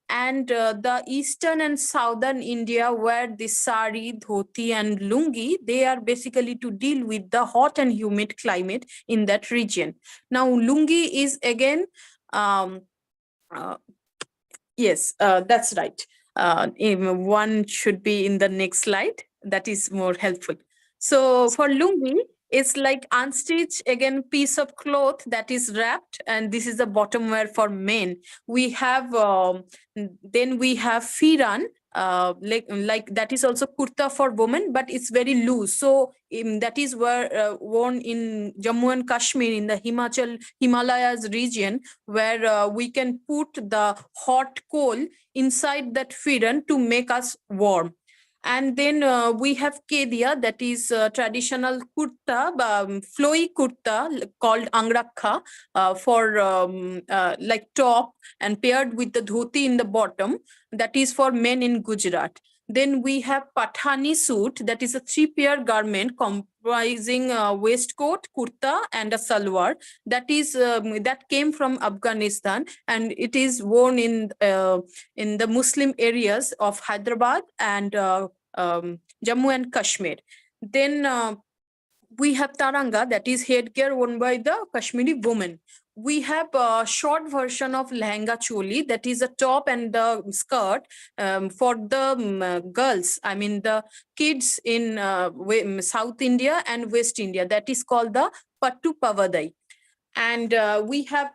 And the eastern and southern India, where the sari, dhoti, and lungi, they are basically to deal with the hot and humid climate in that region. Now, lungi is again, yes, that's right. One should be in the next slide. That is more helpful. So for lungi, it's like unstitched, again, piece of cloth that is wrapped, and this is the bottom wear for men. We have, then we have firan, like that is also kurta for women, but it's very loose. So that is where worn in Jammu and Kashmir, in the Himalayas region, where we can put the hot coal inside that firan to make us warm. And then we have kedia, that is traditional kurta, flowy kurta called angrakha for like top and paired with the dhoti in the bottom. That is for men in Gujarat. Then we have Pathani suit, that is a 3-pair garment comprising a waistcoat, kurta, and a salwar. That is that came from Afghanistan, and it is worn in the Muslim areas of Hyderabad and Jammu and Kashmir. Then we have Taranga, that is headgear worn by the Kashmiri woman. We have a short version of lehenga choli, that is a top and the skirt for the girls, I mean the kids in South India and West India, that is called the Pattu Pavadai. And we have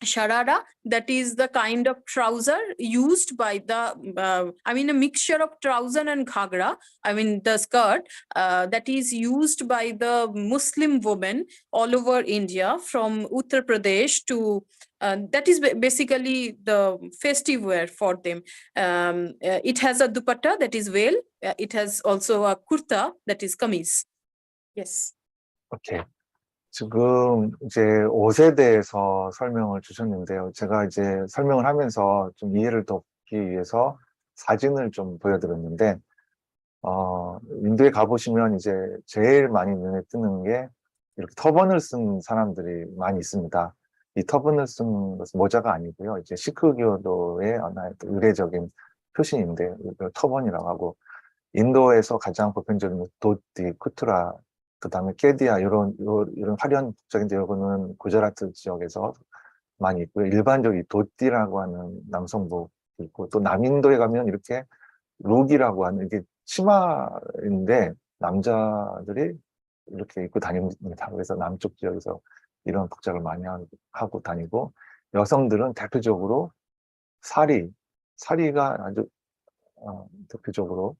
Sharara, that is the kind of trouser used by the, I mean a mixture of trouser and ghagra, I mean the skirt that is used by the Muslim women all over India from Uttar Pradesh to, that is basically the festive wear for them. It has a dupatta, that is veil. It has also a kurta, that is kameez. Yes. 오케이. 지금 이제 옷에 대해서 설명을 주셨는데요. 제가 이제 설명을 하면서 좀 이해를 돕기 위해서 사진을 좀 보여드렸는데, 인도에 가보시면 이제 제일 많이 눈에 뜨는 게 이렇게 터번을 쓴 사람들이 많이 있습니다. 이 터번을 쓴 것은 모자가 아니고요. 이제 시크교도의 하나의 의례적인 표시인데, 이걸 터번이라고 하고, 인도에서 가장 보편적인 도티, 쿠트라, 그 다음에 깨디아, 이런 화려한 복장인데, 이거는 구자라트 지역에서 많이 있고요. 일반적인 도띠라고 하는 남성복이 있고, 또 남인도에 가면 이렇게 룩이라고 하는, 이게 치마인데, 남자들이 이렇게 입고 다닙니다. 그래서 남쪽 지역에서 이런 복장을 많이 하고 다니고, 여성들은 대표적으로 사리가 아주 대표적으로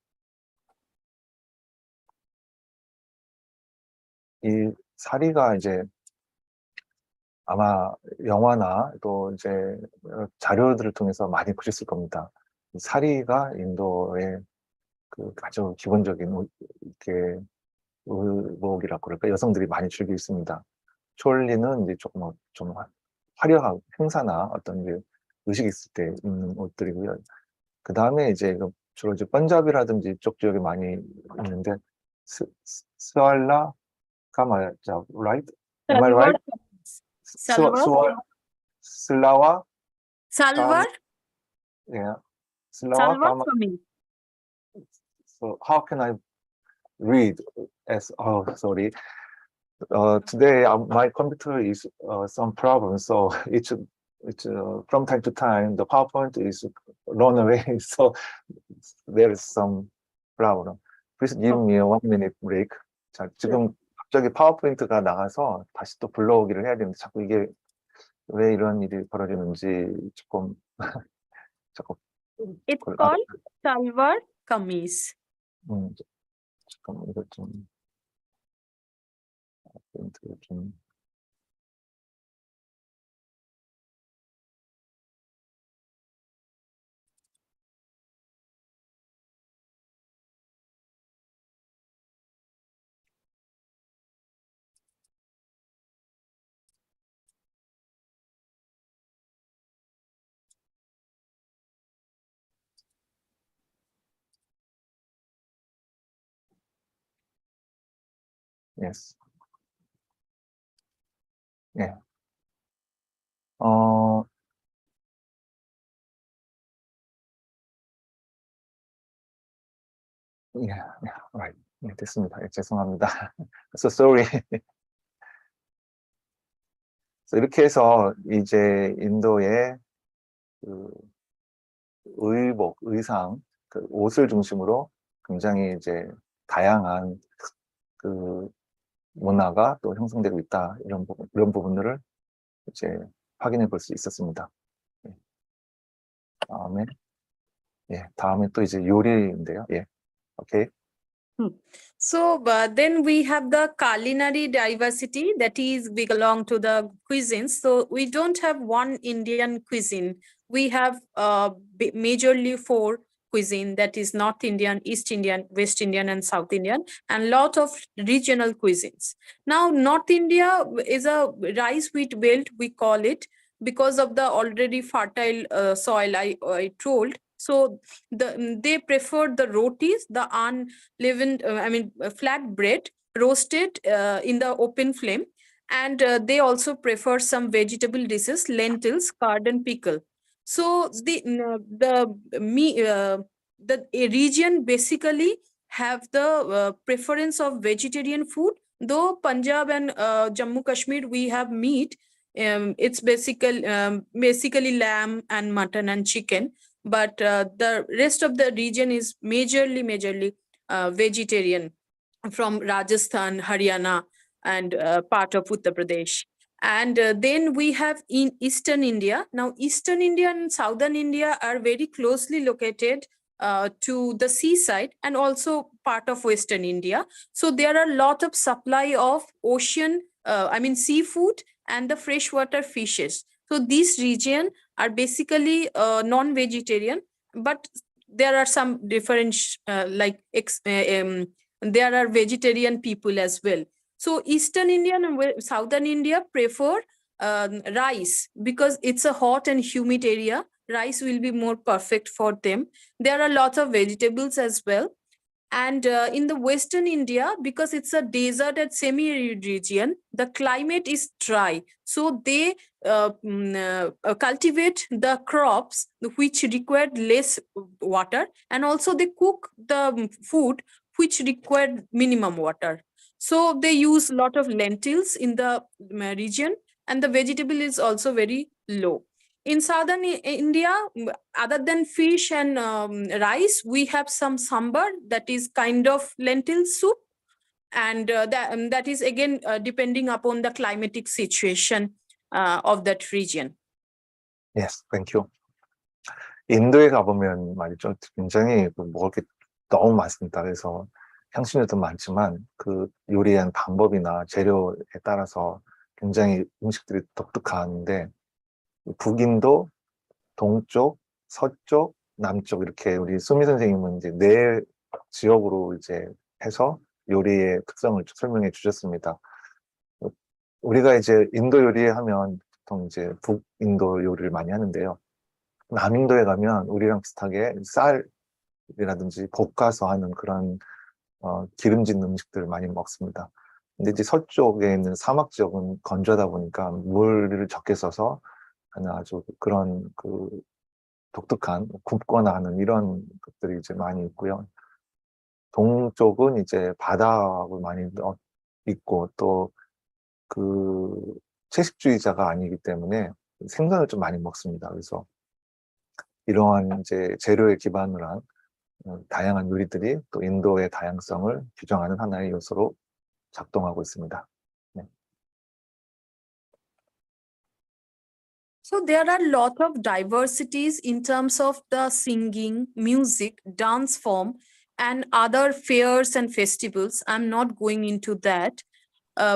이 사리가 이제 아마 영화나 또 이제 자료들을 통해서 많이 보셨을 겁니다. 이 사리가 인도의 그 아주 기본적인 이렇게 의복이라고 그럴까, 여성들이 많이 즐기고 있습니다. 촐리는 이제 조금 좀 화려한 행사나 어떤 이제 의식이 있을 때 입는 옷들이고요. 그 다음에 이제 주로 이제 번잡이라든지 이쪽 지역에 많이 있는데, 스왈라 가마자, right? Am I right? Salwar. 슬라와? Salwar. Yeah. 슬라와 Salwar 가마. kameez. So how can I read as, oh, sorry. Today my computer is some problem, so it's from time to time the PowerPoint is run away, so there is some problem. Please give me a 1 minute break. 자, 지금 갑자기 파워포인트가 나가서 다시 또 불러오기를 해야 되는데, 자꾸 이게 왜 이런 일이 벌어지는지 조금 It's called Salwar kameez. 잠깐만, 이거 좀 포인트를 좀. Yes. 예. Right. 네, 됐습니다. 예, 죄송합니다. So sorry. 이렇게 해서 이제 인도의 그 의복, 의상, 그 옷을 중심으로 굉장히 이제 다양한 그 문화가 또 형성되고 있다, 이런 부분들을 이제 확인해 볼 수 있었습니다. 다음에 또 이제 요리인데요. 예, 오케이. So then we have the culinary diversity, that is we belong to the cuisines. So we don't have one Indian cuisine. We have majorly 4 cuisine, that is North Indian, East Indian, West Indian, and South Indian, and lot of regional cuisines. Now North India is a rice wheat belt, we call it, because of the already fertile soil I told. So they prefer the rotis, the unleavened, flat bread roasted in the open flame. And they also prefer some vegetable dishes, lentils, curd, and pickle. So the region basically have the preference of vegetarian food. Though Punjab and Jammu Kashmir we have meat, it's basically lamb and mutton and chicken. But the rest of the region is majorly vegetarian, from Rajasthan, Haryana, and part of Uttar Pradesh. And then we have in Eastern India. Now, Eastern India and Southern India are very closely located to the seaside and also part of Western India. So there are a lot of supply of ocean, seafood and the freshwater fishes. So these region are basically non-vegetarian, but there are some different there are vegetarian people as well. So Eastern India and Southern India prefer rice because it's a hot and humid area. Rice will be more perfect for them. There are lots of vegetables as well. And in the Western India, because it's a desert and semi-arid region, the climate is dry. So they cultivate the crops which require less water, and also they cook the food which require minimum water. So they use a lot of lentils in the region, and the vegetable is also very low. In southern India, other than fish and rice, we have some sambar, that is kind of lentil soup. And that is again depending upon the climatic situation of that region. Yes, thank you. 인도에 가보면 말이죠. 굉장히 먹을 게 너무 많습니다. 그래서 향신료도 많지만 그 요리한 방법이나 재료에 따라서 굉장히 음식들이 독특한데, 북인도, 동쪽, 서쪽, 남쪽 이렇게 우리 수미 선생님은 이제 네 지역으로 이제 해서 요리의 특성을 설명해 주셨습니다. 우리가 이제 인도 요리 하면 보통 이제 북인도 요리를 많이 하는데요. 남인도에 가면 우리랑 비슷하게 쌀이라든지 볶아서 하는 그런 기름진 음식들을 많이 먹습니다. 근데 이제 서쪽에 있는 사막 지역은 건조하다 보니까 물을 적게 써서 하는 아주 그런 그 독특한 굽거나 하는 이런 것들이 이제 많이 있고요. 동쪽은 이제 바닥을 많이 있고 또 그 채식주의자가 아니기 때문에 생선을 좀 많이 먹습니다. 그래서 이러한 이제 재료에 기반을 한 다양한 요리들이 또 인도의 다양성을 규정하는 하나의 요소로 작동하고 있습니다. 네. So there are a lot of diversities in terms of the singing, music, dance form, and other fairs and festivals. I'm not going into that.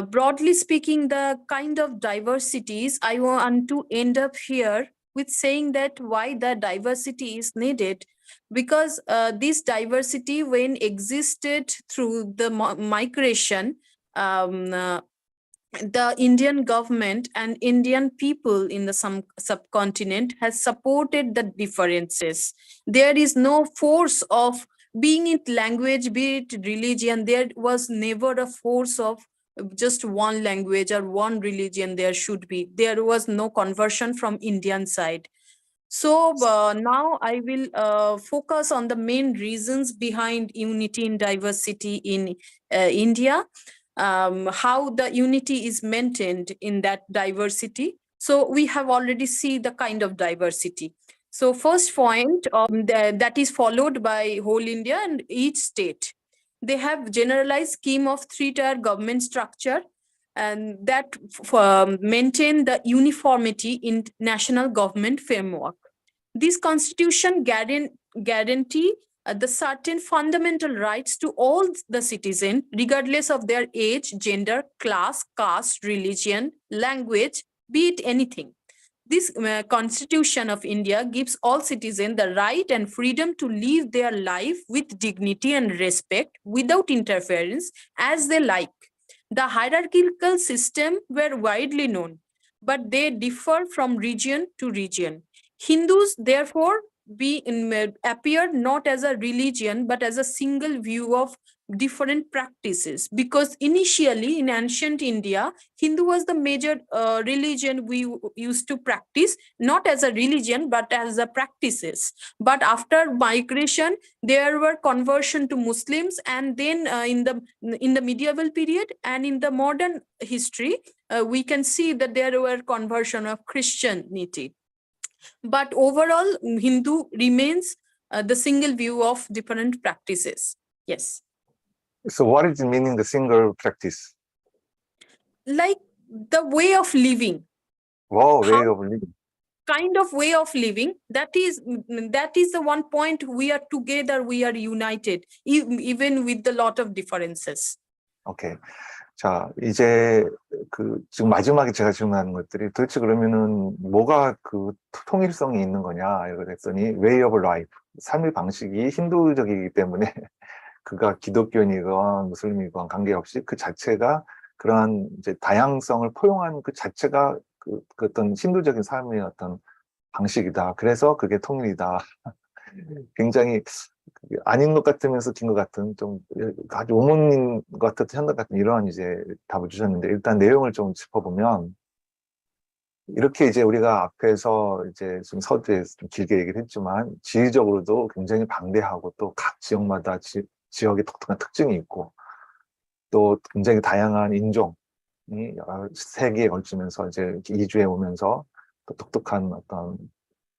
Broadly speaking, the kind of diversities, I want to end up here with saying that why the diversity is needed. Because this diversity, when existed through the migration, the Indian government and Indian people in the subcontinent has supported the differences. There is no force of, being it language, be it religion, there was never a force of just one language or one religion there should be. There was no conversion from Indian side. So now I will focus on the main reasons behind unity in diversity in India. How the unity is maintained in that diversity. So we have already seen the kind of diversity. So first point that is followed by whole India and each state. They have generalized scheme of three-tier government structure, and that maintain the uniformity in national government framework. This constitution guarantee the certain fundamental rights to all the citizens, regardless of their age, gender, class, caste, religion, language, be it anything. This Constitution of India gives all citizens the right and freedom to live their life with dignity and respect without interference as they like. The hierarchical system were widely known, but they differ from region to region. Hindus, therefore, appear not as a religion but as a single view of different practices, because initially in ancient India, Hindu was the major religion we used to practice, not as a religion but as a practices. But after migration, there were conversion to Muslims, and then in the medieval period and in the modern history, we can see that there were conversion of Christianity. But overall, Hindu remains the single view of different practices. Yes. So what is the meaning the single practice? Like the way of living. Wow, way How- of living. Kind of way of living, that is the one point we are together, we are united, even with the lot of differences. 오케이. 자, 이제 지금 마지막에 제가 질문하는 것들이 도대체 그러면은 뭐가 그 통일성이 있는 거냐 이렇게 했더니 way of life, 삶의 방식이 힌두적이기 때문에 그가 기독교인이건 무슬림이건 관계없이 그 자체가 그러한 이제 다양성을 포용한 그 자체가 그 어떤 힌두적인 삶의 어떤 방식이다. 그래서 그게 통일이다. 굉장히 아닌 것 같으면서 긴 것 같은 좀 아주 오문인 것 같은 현대 같은 이러한 이제 답을 주셨는데, 일단 내용을 좀 짚어보면 이렇게 이제 우리가 앞에서 이제 좀 서두에서 좀 길게 얘기를 했지만 지리적으로도 굉장히 방대하고 또 각 지역마다 지역의 독특한 특징이 있고 또 굉장히 다양한 인종이 세계에 걸치면서 이제 이렇게 이주해 오면서 또 독특한 어떤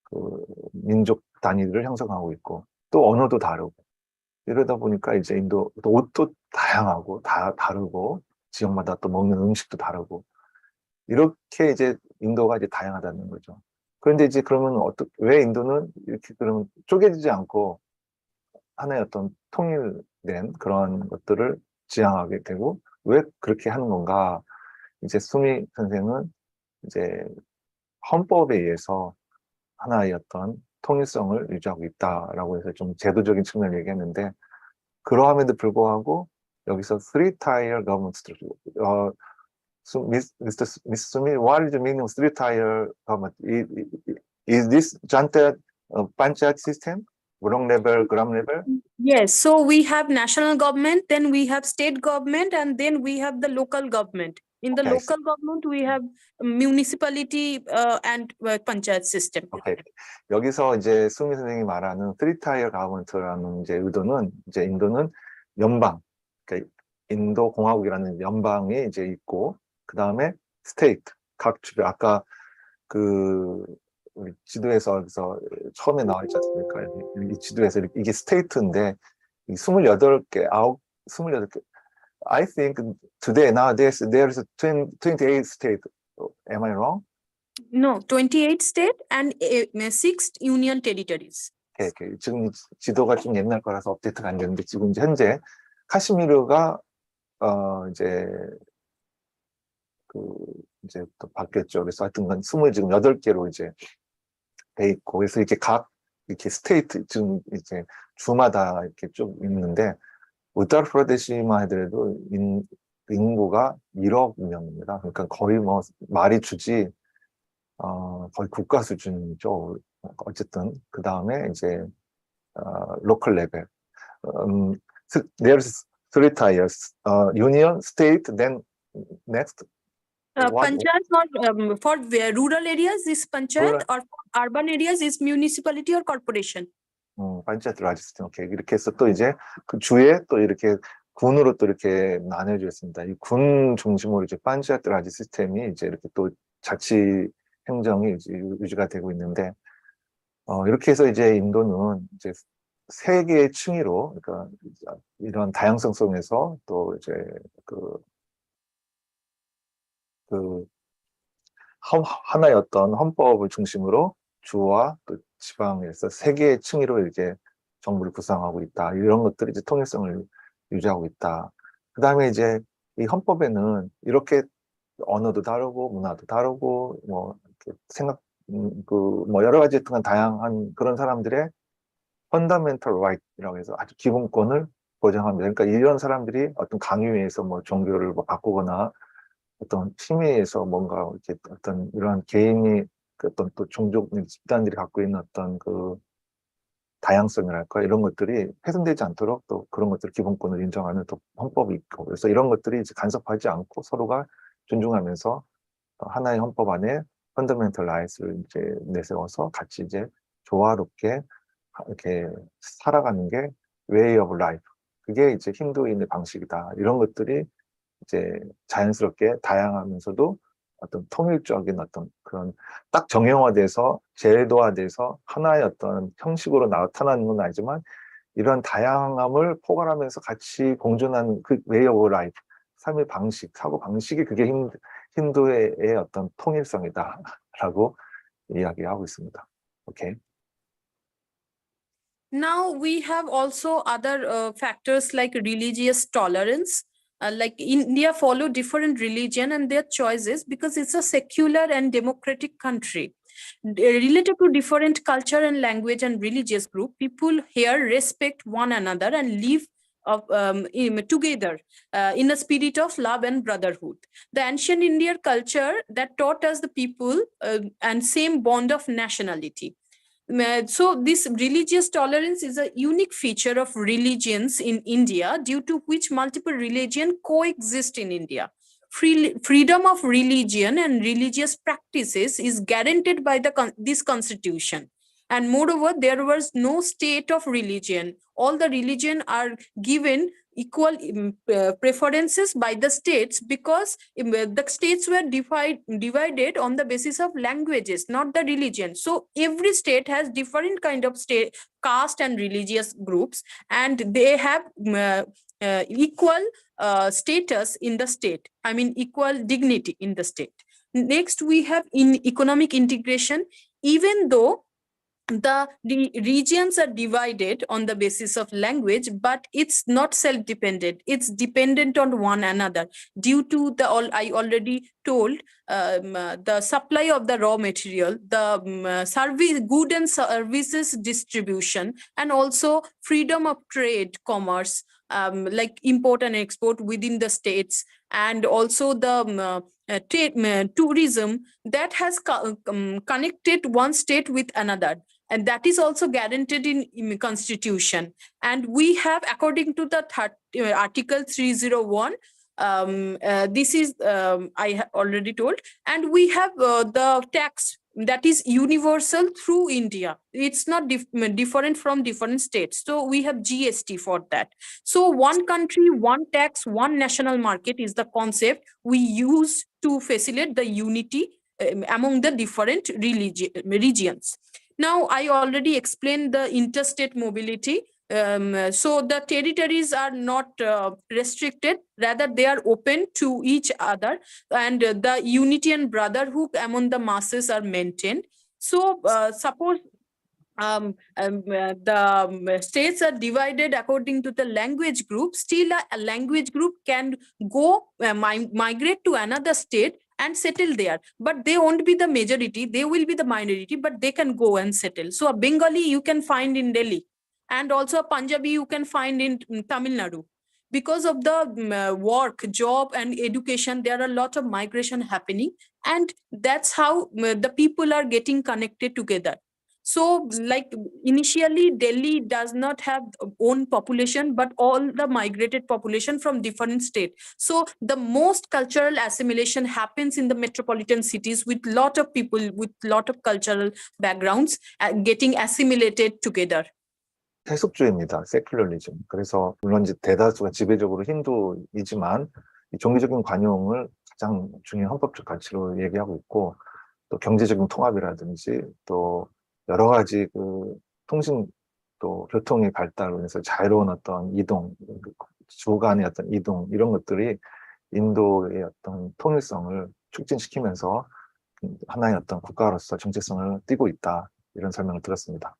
그 민족 단위들을 형성하고 있고 또 언어도 다르고 이러다 보니까 이제 인도 또 옷도 다양하고 다 다르고 지역마다 또 먹는 음식도 다르고 이렇게 이제 인도가 이제 다양하다는 거죠. 그런데 이제 그러면 왜 인도는 이렇게 그러면 쪼개지지 않고 하나의 어떤 통일된 그런 것들을 지향하게 되고 왜 그렇게 하는 건가? 이제 수미 선생은 이제 헌법에 의해서 하나의 어떤 통일성을 유지하고 있다라고 해서 좀 제도적인 측면을 얘기했는데, 그러함에도 불구하고 여기서 three-tier government structure. Mr. Sumi, what is the meaning of three-tier government? Is this panchayat system? Block level, gram level? Yes, so we have national government, then we have state government, and then we have the local government. In the Okay, I see. local government, we have municipality and panchayat system. Okay. 여기서 이제 수미 선생님이 말하는 three-tier government라는 이제 의도는 이제 인도는 연방, 그러니까 인도 공화국이라는 연방이 이제 있고 그 다음에 state, 각 주변 아까 그 우리 지도에서 여기서 처음에 나와 있지 않습니까? 이 지도에서 이게 스테이트인데 이 28개, 28개. I think today nowadays there's 28 state. Am I wrong? No, 28 state and 6 union territories. 오케이. 지금 지도가 좀 옛날 거라서 업데이트가 안 됐는데 지금 이제 현재 카시미르가 이제 이제 또 바뀌었죠. 그래서 하여튼 간 28개로 이제 돼 있고, 그래서 이렇게 이렇게 스테이트 지금 이제 주마다 이렇게 쭉 있는데 우타르프라데시만 하더라도 인구가 1억 명입니다. 그러니까 거의 뭐 말이 주지 거의 국가 수준이죠. 어쨌든 그 다음에 이제 로컬 레벨. There's three tiers. Union, state, then next. Panchayat for rural areas is panchayat, or for urban areas is municipality or corporation. 판차트 라지 시스템. 오케이. 이렇게 해서 또 이제 그 주에 또 이렇게 군으로 또 이렇게 나눠져 있습니다. 이 군 중심으로 이제 판차트 라지 시스템이 이제 이렇게 또 자치 행정이 이제 유지가 되고 있는데, 이렇게 해서 이제 인도는 이제 세 개의 층위로, 그러니까 이런 다양성 속에서 또 이제 하나의 어떤 헌법을 중심으로 주와 또 지방에서 세 개의 층위로 이렇게 정부를 구성하고 있다. 이런 것들이 이제 통일성을 유지하고 있다. 그 다음에 이제 이 헌법에는 이렇게 언어도 다르고 문화도 다르고 뭐 생각 뭐 여러 가지 다양한 그런 사람들의 fundamental right이라고 해서 아주 기본권을 보장합니다. 그러니까 이런 사람들이 어떤 강요에서 뭐 종교를 뭐 바꾸거나 어떤 심의에서 뭔가 이렇게 어떤 이러한 개인이 어떤 또 종족 집단들이 갖고 있는 어떤 다양성이랄까 이런 것들이 훼손되지 않도록 또 그런 것들 기본권을 인정하는 또 헌법이 있고 그래서 이런 것들이 이제 간섭하지 않고 서로가 존중하면서 하나의 헌법 안에 펀더멘털 라이트를 이제 내세워서 같이 이제 조화롭게 이렇게 살아가는 게 way of life. 그게 이제 힌두인의 방식이다. 이런 것들이 이제 자연스럽게 다양하면서도 어떤 통일적인 어떤 그런 딱 정형화돼서 제도화돼서 하나의 어떤 형식으로 나타나는 건 아니지만 이런 다양함을 포괄하면서 같이 공존하는 그 way of life, 삶의 방식, 사고 방식이 그게 힌두의 어떤 통일성이다라고 이야기하고 있습니다. 오케이. Now we have also other factors like religious tolerance. Like India follow different religion and their choices because it's a secular and democratic country. Related to different culture and language and religious group, people here respect one another and live together in a spirit of love and brotherhood. The ancient Indian culture that taught us the people and same bond of nationality. So this religious tolerance is a unique feature of religions in India, due to which multiple religions coexist in India. Freedom of religion and religious practices is guaranteed by this constitution. And moreover, there was no state of religion. All the religion are given equal preferences by the states because the states were divided on the basis of languages, not the religion. So every state has different kind of state, caste and religious groups, and they have equal status in the state. I mean, equal dignity in the state. Next, we have in economic integration. Even though the regions are divided on the basis of language, but it's not self-dependent. It's dependent on one another due to I already told the supply of the raw material, the service, good and services distribution, and also freedom of trade, commerce, like import and export within the states, and also the tourism that has connected one state with another. And that is also guaranteed in constitution. And we have, according to the Article 301, this is I already told, and we have the tax that is universal through India. It's not different from different states. So we have GST for that. So one country, one tax, one national market is the concept we use to facilitate the unity among the different regions. Now, I already explained the interstate mobility. So the territories are not restricted, rather they are open to each other, and the unity and brotherhood among the masses are maintained. So suppose the states are divided according to the language group, still a language group can go migrate to another state and settle there, but they won't be the majority, they will be the minority, but they can go and settle. So a Bengali you can find in Delhi, and also a Punjabi you can find in Tamil Nadu. Because of the work, job and education, there are a lot of migration happening, and that's how the people are getting connected together. So like initially Delhi does not have own population, but all the migrated population from different states. So the most cultural assimilation happens in the metropolitan cities with lot of people with lot of cultural backgrounds getting assimilated together. 세속주의입니다. 세큘러리즘. 그래서 물론 이제 대다수가 지배적으로 힌두이지만 이 종교적인 관용을 가장 중요한 헌법적 가치로 얘기하고 있고, 또 경제적인 통합이라든지 또 여러 가지 그 통신 또 교통의 발달로 인해서 자유로운 어떤 이동, 주 간의 어떤 이동 이런 것들이 인도의 어떤 통일성을 촉진시키면서 하나의 어떤 국가로서 정체성을 띠고 있다, 이런 설명을 들었습니다.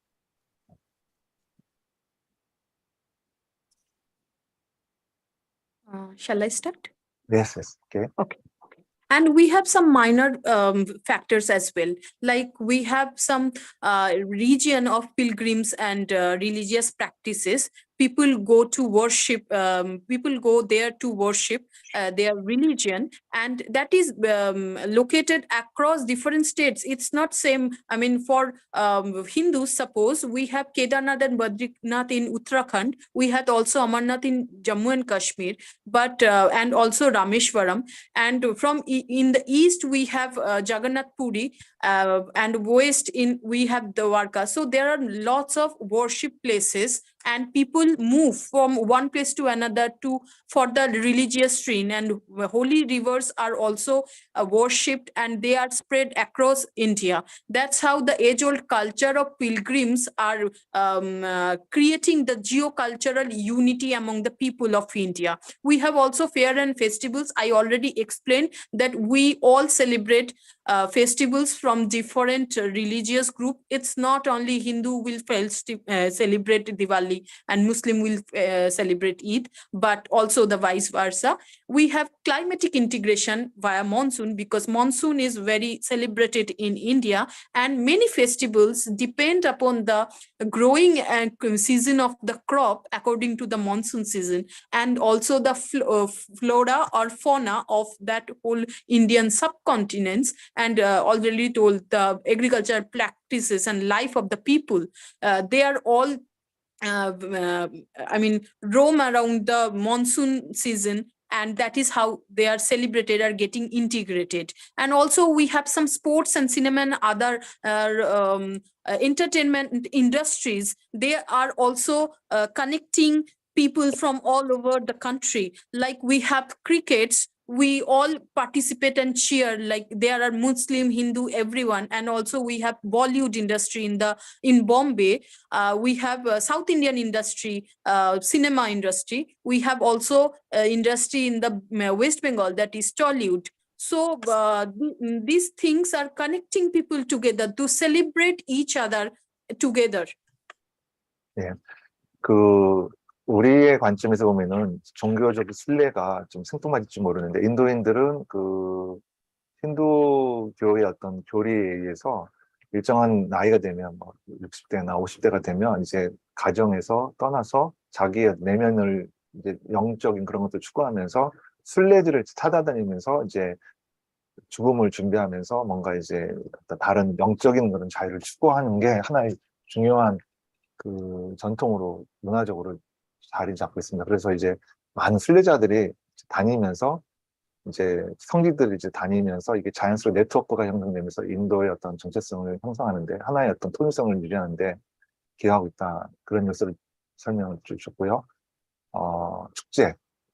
Shall I start? Yes, yes. Okay. Okay. And we have some minor factors as well, like we have some region of pilgrims and religious practices people go to worship, people go there to worship their religion, and that is located across different states. It's not same. I mean, for Hindus, suppose we have Kedarnath and Badrinath in Uttarakhand, we had also Amarnath in Jammu and Kashmir, but and also Rameshwaram, and from in the east we have Jagannath Puri, and west we have Dwarka. So there are lots of worship places, and people move from one place to another for the religious shrine, and holy rivers are also worshipped, and they are spread across India. That's how the age-old culture of pilgrims are creating the geocultural unity among the people of India. We have also fair and festivals. I already explained that we all celebrate festivals from different religious group. It's not only Hindu will celebrate Diwali and Muslim will celebrate Eid, but also the vice versa. We have climatic integration via monsoon, because monsoon is very celebrated in India, and many festivals depend upon the growing season of the crop according to the monsoon season, and also the flora or fauna of that whole Indian subcontinents, and already told the agricultural practices and life of the people. They are all I mean, roam around the monsoon season, and that is how they are celebrated, are getting integrated. And also we have some sports and cinema and other entertainment industries. They are also connecting people from all over the country. Like we have crickets, we all participate and cheer, like there are Muslim, Hindu, everyone. And also we have Bollywood industry in Bombay. We have South Indian industry, cinema industry. We have also industry in the West Bengal, that is Tollywood. So these things are connecting people together to celebrate each other together. 예, 우리의 관점에서 보면은 종교적 순례가 좀 생뚱맞을지 모르는데, 인도인들은 힌두교의 어떤 교리에 의해서 일정한 나이가 되면, 뭐 60대나 50대가 되면 이제 가정에서 떠나서 자기의 내면을 이제 영적인 그런 것들 추구하면서 순례들을 찾아다니면서 이제 죽음을 준비하면서 뭔가 이제 다른 영적인 그런 자유를 추구하는 게 하나의 중요한 전통으로, 문화적으로 자리 잡고 있습니다. 그래서 이제 많은 순례자들이 다니면서 이제 성지들을 이제 다니면서 이게 자연스러운 네트워크가 형성되면서 인도의 어떤 정체성을 형성하는데, 하나의 어떤 통일성을 유지하는데 기여하고 있다. 그런 요소를 설명을 주셨고요.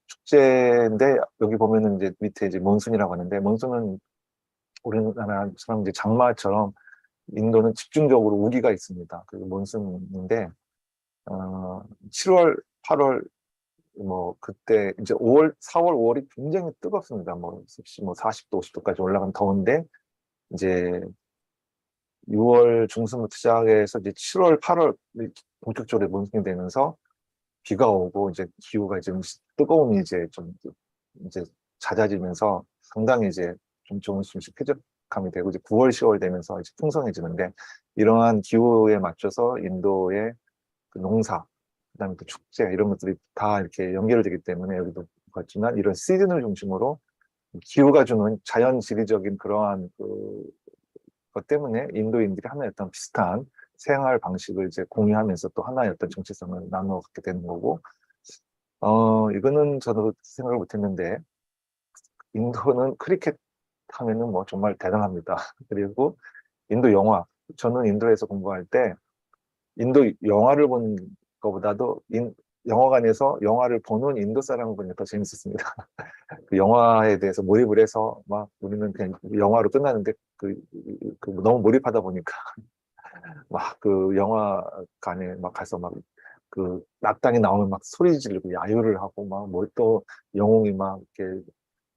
축제인데 여기 보면은 이제 밑에 이제 몬순이라고 하는데, 몬순은 우리나라처럼 이제 장마처럼 인도는 집중적으로 우기가 있습니다. 그 몬순인데 7월, 8월, 뭐 그때 이제 4월, 5월이 굉장히 뜨겁습니다. 뭐 40도, 50도까지 올라가면 더운데, 이제 6월 중순부터 시작해서 이제 7월, 8월 본격적으로 몬순이 되면서 비가 오고 이제 기후가 좀 뜨거움이 이제 좀 이제 잦아지면서 상당히 이제 좀 조금씩 쾌적함이 되고, 이제 9월, 10월 되면서 이제 풍성해지는데, 이러한 기후에 맞춰서 인도의 농사, 그다음에 또 축제, 이런 것들이 다 이렇게 연결되기 때문에, 여기도 봤지만 이런 시즌을 중심으로 기후가 주는 자연 지리적인 그러한 것 때문에 인도인들이 하나의 어떤 비슷한 생활 방식을 이제 공유하면서 또 하나의 어떤 정체성을 나누어 갖게 되는 거고, 이거는 저도 생각을 못했는데, 인도는 크리켓 하면은 뭐 정말 대단합니다. 그리고 인도 영화, 저는 인도에서 공부할 때 인도 영화를 본 것보다도 영화관에서 영화를 보는 인도 사람을 보니까 더 재밌었습니다. 그 영화에 대해서 몰입을 해서 막 우리는 그냥 영화로 끝나는데 너무 몰입하다 보니까 막 그 영화관에 막 가서 막 낙당이 나오면 막 소리 지르고 야유를 하고, 막 뭐 또 영웅이 막 이렇게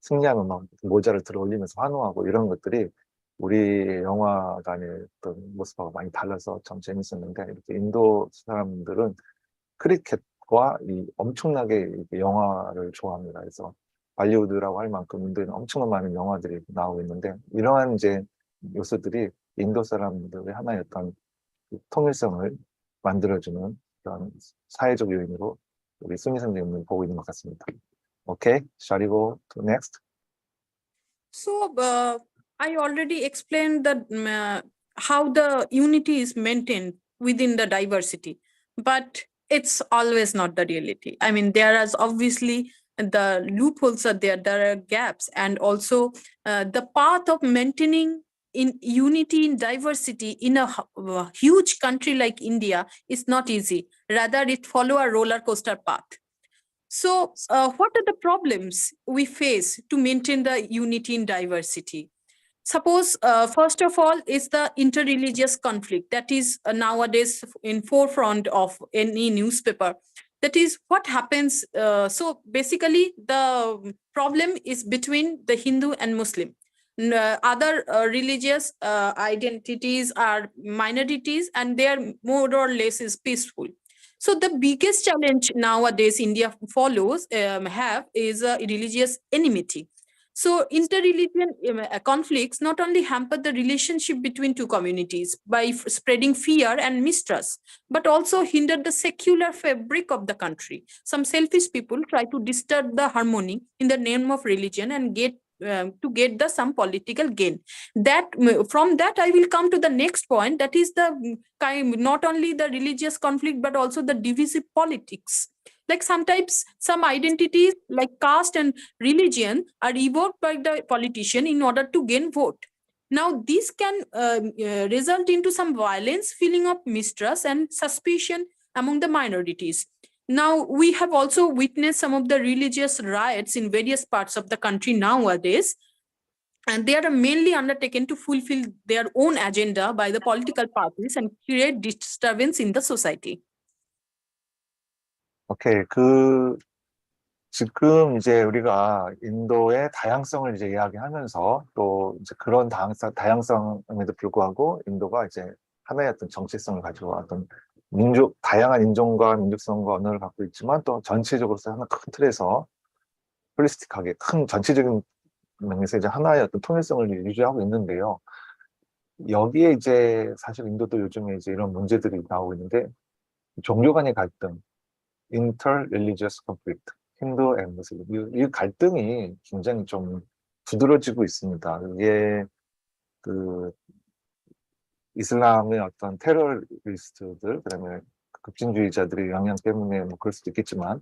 승리하면 막 모자를 들어 올리면서 환호하고, 이런 것들이 우리 영화관의 어떤 모습하고 많이 달라서 참 재밌었는데, 이렇게 인도 사람들은 크리켓과 이 엄청나게 영화를 좋아합니다. 그래서 발리우드라고 할 만큼 인도에는 엄청난 많은 영화들이 나오고 있는데, 이러한 이제 요소들이 인도 사람들의 하나의 어떤 통일성을 만들어주는 그런 사회적 요인으로 우리 수미 선생님은 보고 있는 것 같습니다. Okay, shall we go to next? So I already explained how the unity is maintained within the diversity, but it's always not the reality. I mean, there is obviously the loopholes are there, there are gaps, and also the path of maintaining in unity in diversity in a huge country like India is not easy. Rather, it follow a roller coaster path. So what are the problems we face to maintain the unity in diversity? Suppose, first of all, is the interreligious conflict that is nowadays in forefront of any newspaper. That is what happens. So basically, the problem is between the Hindu and Muslim. Other religious identities are minorities, and they are more or less is peaceful. So the biggest challenge nowadays India follows have is religious enmity. So interreligion conflicts not only hamper the relationship between two communities by spreading fear and mistrust, but also hinder the secular fabric of the country. Some selfish people try to disturb the harmony in the name of religion and get some political gain. That from that I will come to the next point, that is the kind, not only the religious conflict but also the divisive politics. Like sometimes some identities like caste and religion are evoked by the politician in order to gain vote. Now this can result into some violence, feeling of mistrust and suspicion among the minorities. Now, we have also witnessed some of the religious riots in various parts of the country nowadays, and they are mainly undertaken to fulfill their own agenda by the political parties and create disturbance in the society. 오케이, 지금 이제 우리가 인도의 다양성을 이제 이야기하면서 또 이제 그런 다양성에도 불구하고 인도가 이제 하나의 어떤 정체성을 가지고 어떤 다양한 인종과 민족성과 언어를 갖고 있지만 또 전체적으로서 하나 큰 틀에서 홀리스틱하게 큰 전체적인 면에서 이제 하나의 어떤 통일성을 유지하고 있는데요. 여기에 이제 사실 인도도 요즘에 이제 이런 문제들이 나오고 있는데 종교 간의 갈등, interreligious conflict, 힌두 앤 무슬림, 이 갈등이 굉장히 좀 두드러지고 있습니다. 이게 이슬람의 어떤 테러리스트들, 그다음에 급진주의자들의 영향 때문에 뭐 그럴 수도 있겠지만,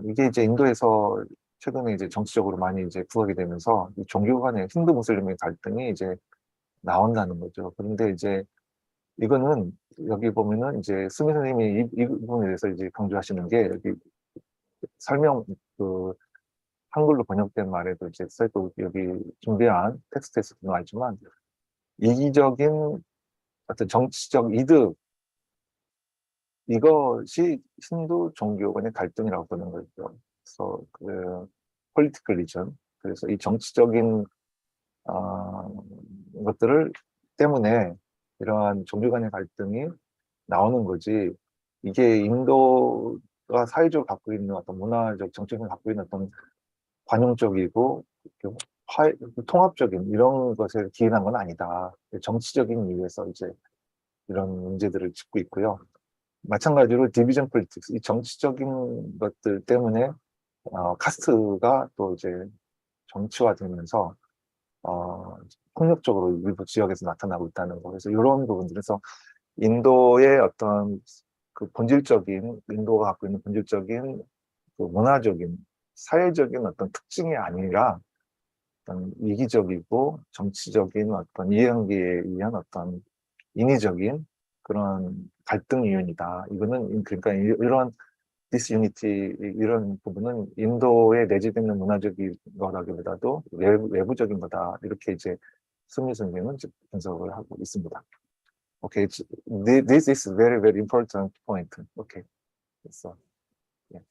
이게 이제 인도에서 최근에 이제 정치적으로 많이 이제 부각이 되면서 이 종교 간의 힌두 무슬림의 갈등이 이제 나온다는 거죠. 그런데 이제 이거는 여기 보면은 이제 수미 선생님이 이 부분에 대해서 이제 강조하시는 게 여기 한글로 번역된 말에도 이제 또 여기 준비한 텍스트에서도 나와 있지만 이기적인 어떤 정치적 이득, 이것이 힌두 종교 간의 갈등이라고 보는 거죠. 그래서 politicalism, 그래서 이 정치적인 것들을 때문에 이러한 종교 간의 갈등이 나오는 거지. 이게 인도가 사회적으로 갖고 있는 어떤 문화적 정책을 갖고 있는 어떤 관용적이고 통합적인 이런 것에 기인한 건 아니다. 정치적인 이유에서 이제 이런 문제들을 짚고 있고요. 마찬가지로 디비전 폴리틱스, 이 정치적인 것들 때문에 카스트가 또 이제 정치화되면서 폭력적으로 일부 지역에서 나타나고 있다는 거. 그래서 이런 부분들에서 인도의 어떤 인도가 갖고 있는 본질적인 문화적인, 사회적인 어떤 특징이 아니라 어떤 이기적이고 정치적인 어떤 이해관계에 의한 어떤 인위적인 그런 갈등 이윤이다. 이거는 그러니까 이런 디스유니티 이런 부분은 인도에 내재되는 문화적인 거라기보다도 외부적인 거다. 이렇게 이제 수미 선생님은 분석을 하고 있습니다. Okay, this is very, very important point. Okay, so yeah.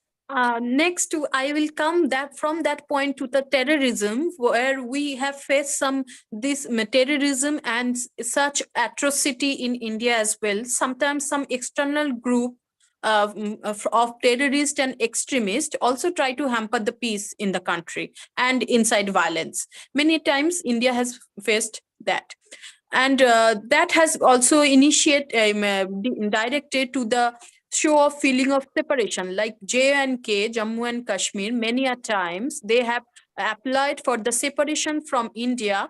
Next, I will come from that point to the terrorism, where we have faced this terrorism and such atrocity in India as well. Sometimes some external group of terrorists and extremists also try to hamper the peace in the country and incite violence. Many times India has faced that. And that has also directed to the show a feeling of separation. Like J&K, Jammu and Kashmir, many a times they have applied for the separation from India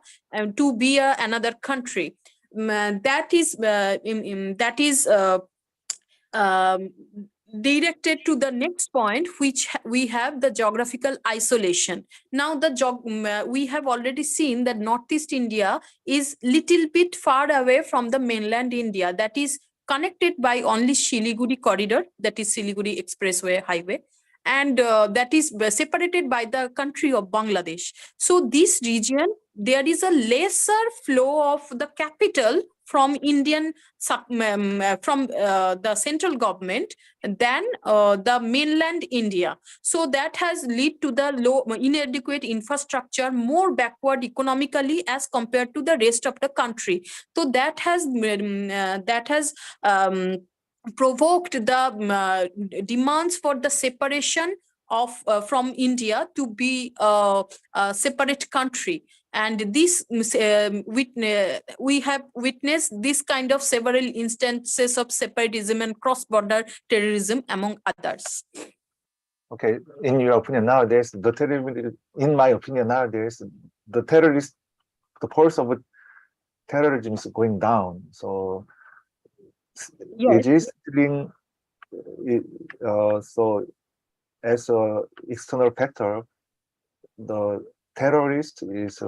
to be another country. That is directed to the next point, which we have the geographical isolation. Now we have already seen that Northeast India is little bit far away from the mainland India, that is connected by only Siliguri corridor, that is Siliguri Expressway highway, and that is separated by the country of Bangladesh. So this region, there is a lesser flow of the capital from the central government than the mainland India. So that has led to the low inadequate infrastructure, more backward economically as compared to the rest of the country. So that has provoked the demands for the separation of from India to be a separate country. And this we have witnessed this kind of several instances of separatism and cross-border terrorism, among others. Okay, in your opinion nowadays, in my opinion nowadays, the pulse of terrorism is going down. So Yes. it is still so as a external factor, the terrorist is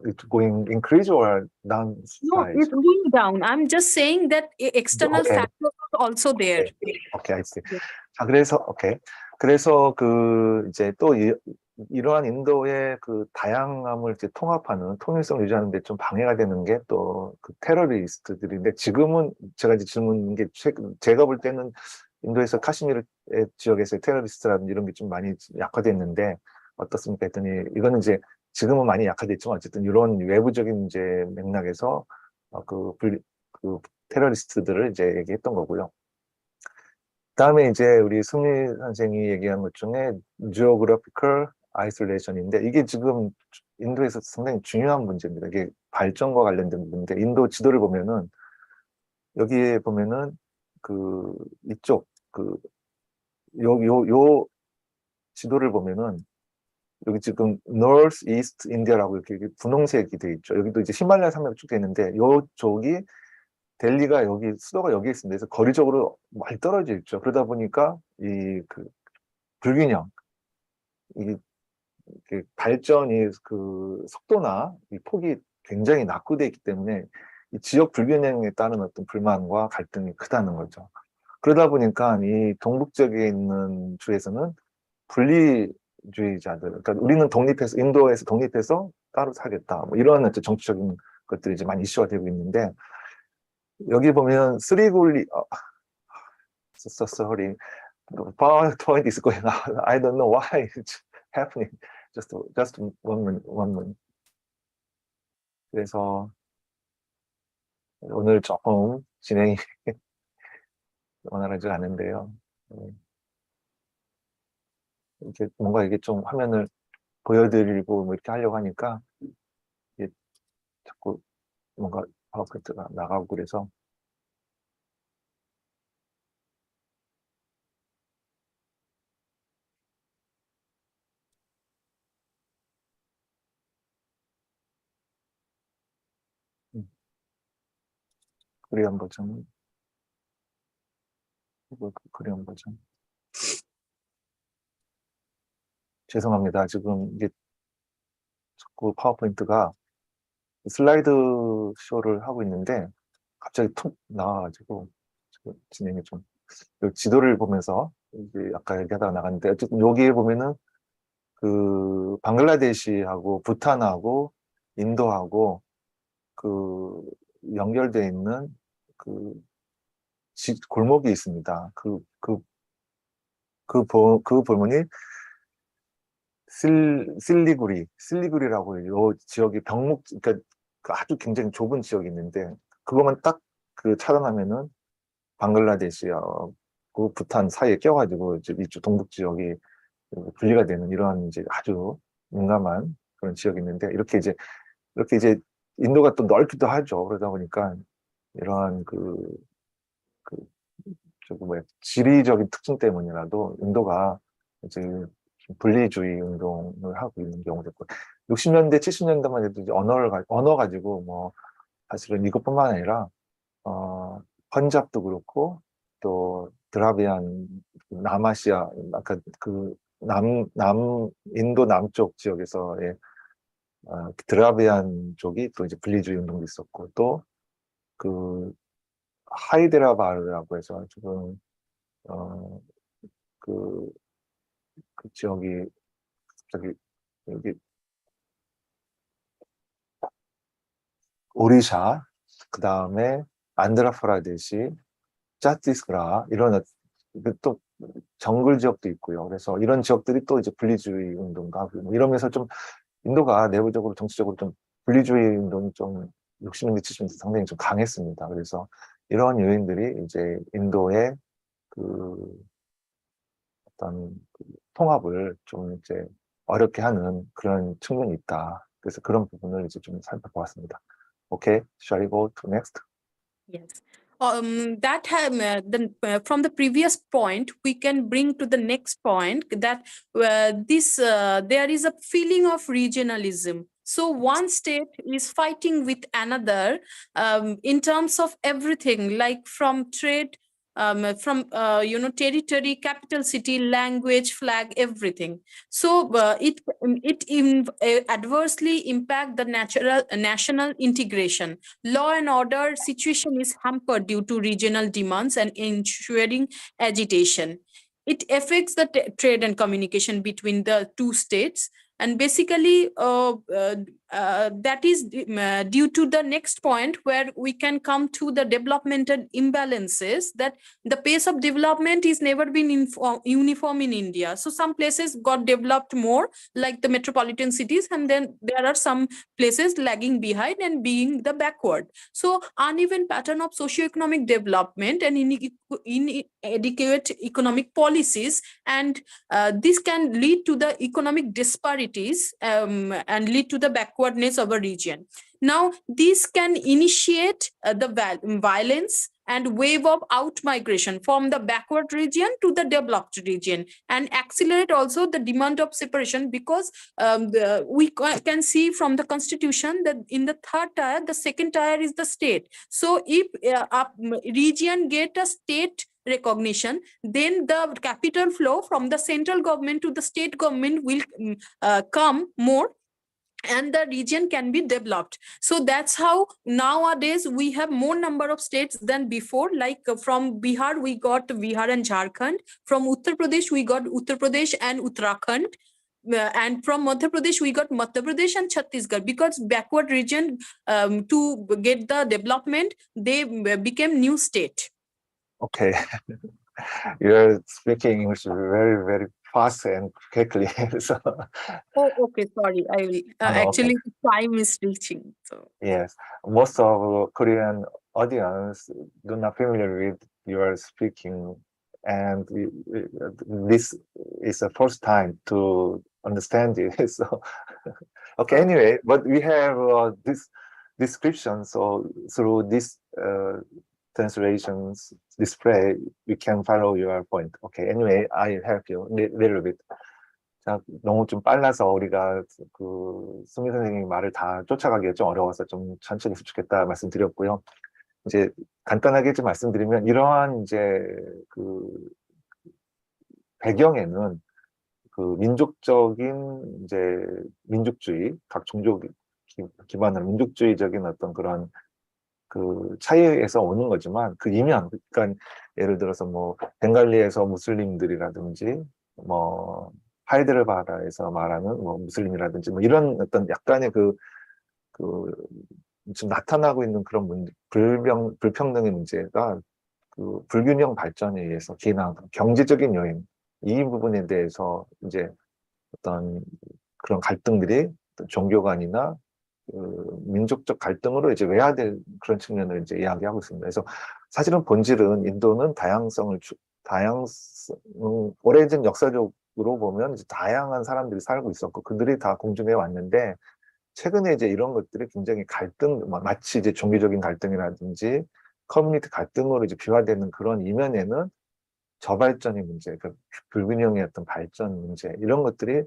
it's going increase or down? No, it's going down. I'm just saying that external Okay. factors are also there. Okay, I see. 네. 자, 그래서 그 이제 또 이러한 인도의 그 다양함을 이제 통합하는 통일성을 유지하는 데 좀 방해가 되는 게 또 그 테러리스트들인데, 지금은 제가 이제 질문인 게 제가 볼 때는 인도에서 카시미르 지역에서의 테러리스트라든지 이런 게 좀 많이 약화됐는데 어떻습니까 했더니, 이거는 이제 지금은 많이 약화됐지만 어쨌든 이런 외부적인 이제 맥락에서 그 테러리스트들을 이제 얘기했던 거고요. 그다음에 이제 우리 수미 선생이 얘기한 것 중에 Geographical Isolation인데, 이게 지금 인도에서 상당히 중요한 문제입니다. 이게 발전과 관련된 문제인데, 인도 지도를 보면은 여기에 보면은 그 이쪽 요 지도를 보면은 여기 지금 North East India라고 이렇게 분홍색이 돼 있죠. 여기도 이제 히말라야 산맥이 쭉 돼 있는데, 요쪽이 델리가 여기 수도가 여기에 있습니다. 그래서 거리적으로 많이 떨어져 있죠. 그러다 보니까 이 그 불균형, 이 발전이 그 속도나 이 폭이 굉장히 낙후되어 있기 때문에 이 지역 불균형에 따른 어떤 불만과 갈등이 크다는 거죠. 그러다 보니까 이 동북쪽에 있는 주에서는 분리주의자들, 그러니까 우리는 독립해서, 인도에서 독립해서 따로 살겠다, 뭐 이런 정치적인 것들이 이제 많이 이슈가 되고 있는데, 여기 보면 쓰리굴리, sorry, PowerPoint is going on. I don't know why it's happening. Just one minute. 그래서 오늘 조금 진행이 원활하지 않은데요. 이렇게 뭔가 이게 좀 화면을 보여드리고 뭐 이렇게 하려고 하니까 이게 자꾸 뭔가 파워포인트가 나가고 그래서. 코리안 버전. 코리안 버전. 죄송합니다. 지금 이게 자꾸 파워포인트가 슬라이드 쇼를 하고 있는데 갑자기 툭 나와가지고 지금 진행이 좀, 지도를 보면서 이제 아까 얘기하다가 나갔는데, 어쨌든 여기에 보면은 그 방글라데시하고 부탄하고 인도하고 그 연결되어 있는 그 골목이 있습니다. 그 볼몬이 실리구리라고 요 지역이 그러니까 아주 굉장히 좁은 지역이 있는데, 그것만 딱 차단하면은 방글라데시하고 부탄 사이에 껴가지고 이제 이쪽 동북 지역이 분리가 되는 이러한 이제 아주 민감한 그런 지역이 있는데, 이렇게 이제 인도가 또 넓기도 하죠. 그러다 보니까 이러한 조금 뭐 지리적인 특징 때문이라도 인도가 이제 분리주의 운동을 하고 있는 경우도 있고 60년대, 70년대만 해도 이제 언어 가지고 뭐 사실은 이것뿐만 아니라 펀잡도 그렇고 또 드라비안 남아시아 아까 그 인도 남쪽 지역에서의 드라비안 쪽이 또 이제 분리주의 운동도 있었고 또 그 하이데라바드라고 해서 지금 그 지역이 갑자기 여기 오리샤 그 다음에 안드라프라데시 짜티스그라 이런 또 정글 지역도 있고요. 그래서 이런 지역들이 또 이제 분리주의 운동가 하고 뭐 이러면서 좀 인도가 내부적으로 정치적으로 좀 분리주의 운동이 좀 60년대, 70년대 상당히 좀 강했습니다. 그래서 이런 요인들이 이제 인도의 그 어떤 그 통합을 좀 이제 어렵게 하는 그런 측면이 있다. 그래서 그런 부분을 이제 좀 살펴보았습니다. Okay, shall we go to next? Yes. From the previous point, we can bring to the next point that there is a feeling of regionalism. So one state is fighting with another in terms of everything, like from trade, from territory, capital city, language, flag, everything. So it adversely impact the national integration. Law and order situation is hampered due to regional demands and ensuing agitation. It affects the trade and communication between the two states. And basically, that is due to the next point where we can come to the developmental imbalances, that the pace of development is never been uniform in India. So some places got developed more, like the metropolitan cities, and then there are some places lagging behind and being the backward. So uneven pattern of socioeconomic development and inadequate economic policies, and this can lead to the economic disparities and lead to the backwardness of a region. Now, this can initiate the violence and wave of out-migration from the backward region to the developed region, and accelerate also the demand of separation, because we can see from the constitution that in the third tier, the second tier is the state. So if a region get a state recognition, then the capital flow from the central government to the state government will come more, and the region can be developed. So that's how nowadays we have more number of states than before. Like from Bihar, we got Bihar and Jharkhand. From Uttar Pradesh, we got Uttar Pradesh and Uttarakhand. And from Madhya Pradesh, we got Madhya Pradesh and Chhattisgarh, because backward region to get the development, they became new state. Okay. You're speaking English very, very fast and quickly. So, Oh, okay. Sorry. I will. Actually, time is reaching. So. yes, most of Korean audience do not familiar with your speaking, and this is the first time to understand it. So, okay. Anyway, but we have this description. So through this translations display, we can follow your point. Okay. Anyway, I help you a little bit. 자, 너무 좀 빨라서 우리가 그 수미 선생님 말을 다 쫓아가기가 좀 어려워서 좀 천천히 했으면 좋겠다 말씀드렸고요. 이제 간단하게 좀 말씀드리면 이러한 이제 그 배경에는 그 민족적인 이제 민족주의, 각 종족 기반으로 민족주의적인 어떤 그런 그 차이에서 오는 거지만 그 이면, 그러니까 예를 들어서 뭐 벵갈리에서 무슬림들이라든지 뭐 하이데르바드에서 말하는 뭐 무슬림이라든지 뭐 이런 어떤 약간의 지금 나타나고 있는 그런 불평등의 문제가 그 불균형 발전에 의해서 기인한 경제적인 요인, 이 부분에 대해서 이제 어떤 그런 갈등들이 종교 간이나 민족적 갈등으로 이제 외화된 그런 측면을 이제 이야기하고 있습니다. 그래서 사실은 본질은 인도는 오래전 역사적으로 보면 이제 다양한 사람들이 살고 있었고 그들이 다 공존해 왔는데 최근에 이제 이런 것들이 굉장히 갈등, 마치 이제 종교적인 갈등이라든지 커뮤니티 갈등으로 이제 비화되는 그런 이면에는 저발전의 문제, 그 불균형의 어떤 발전 문제, 이런 것들이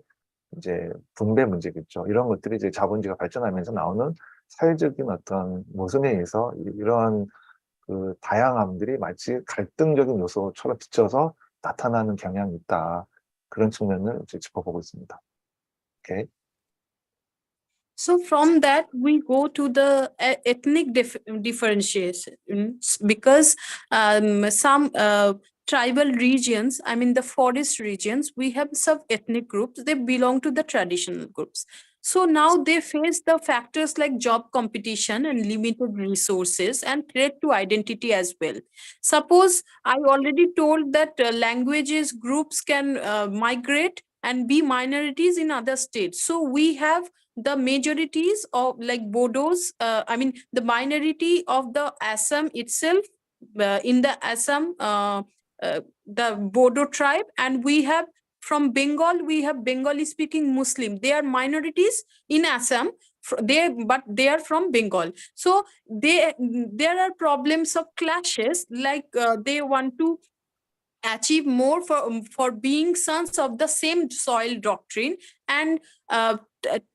이제 분배 문제겠죠. 이런 것들이 이제 자본주의가 발전하면서 나오는 사회적인 어떤 모순에 의해서 이러한 그 다양함들이 마치 갈등적인 요소처럼 비춰서 나타나는 경향이 있다. 그런 측면을 이제 짚어보고 있습니다. 오케이. So from that, we go to the ethnic differentiation because some tribal regions, I mean the forest regions, we have sub-ethnic groups, they belong to the traditional groups. So now they face the factors like job competition and limited resources and threat to identity as well. Suppose I already told that languages groups can migrate and be minorities in other states. So we have the majorities of like Bodos, I mean the minority of the Assam itself, in the Assam, the Bodo tribe, and we have from Bengal, we have Bengali speaking Muslim. They are minorities in Assam, but they are from Bengal. So there are problems of clashes, like they want to achieve more for being sons of the same soil doctrine, and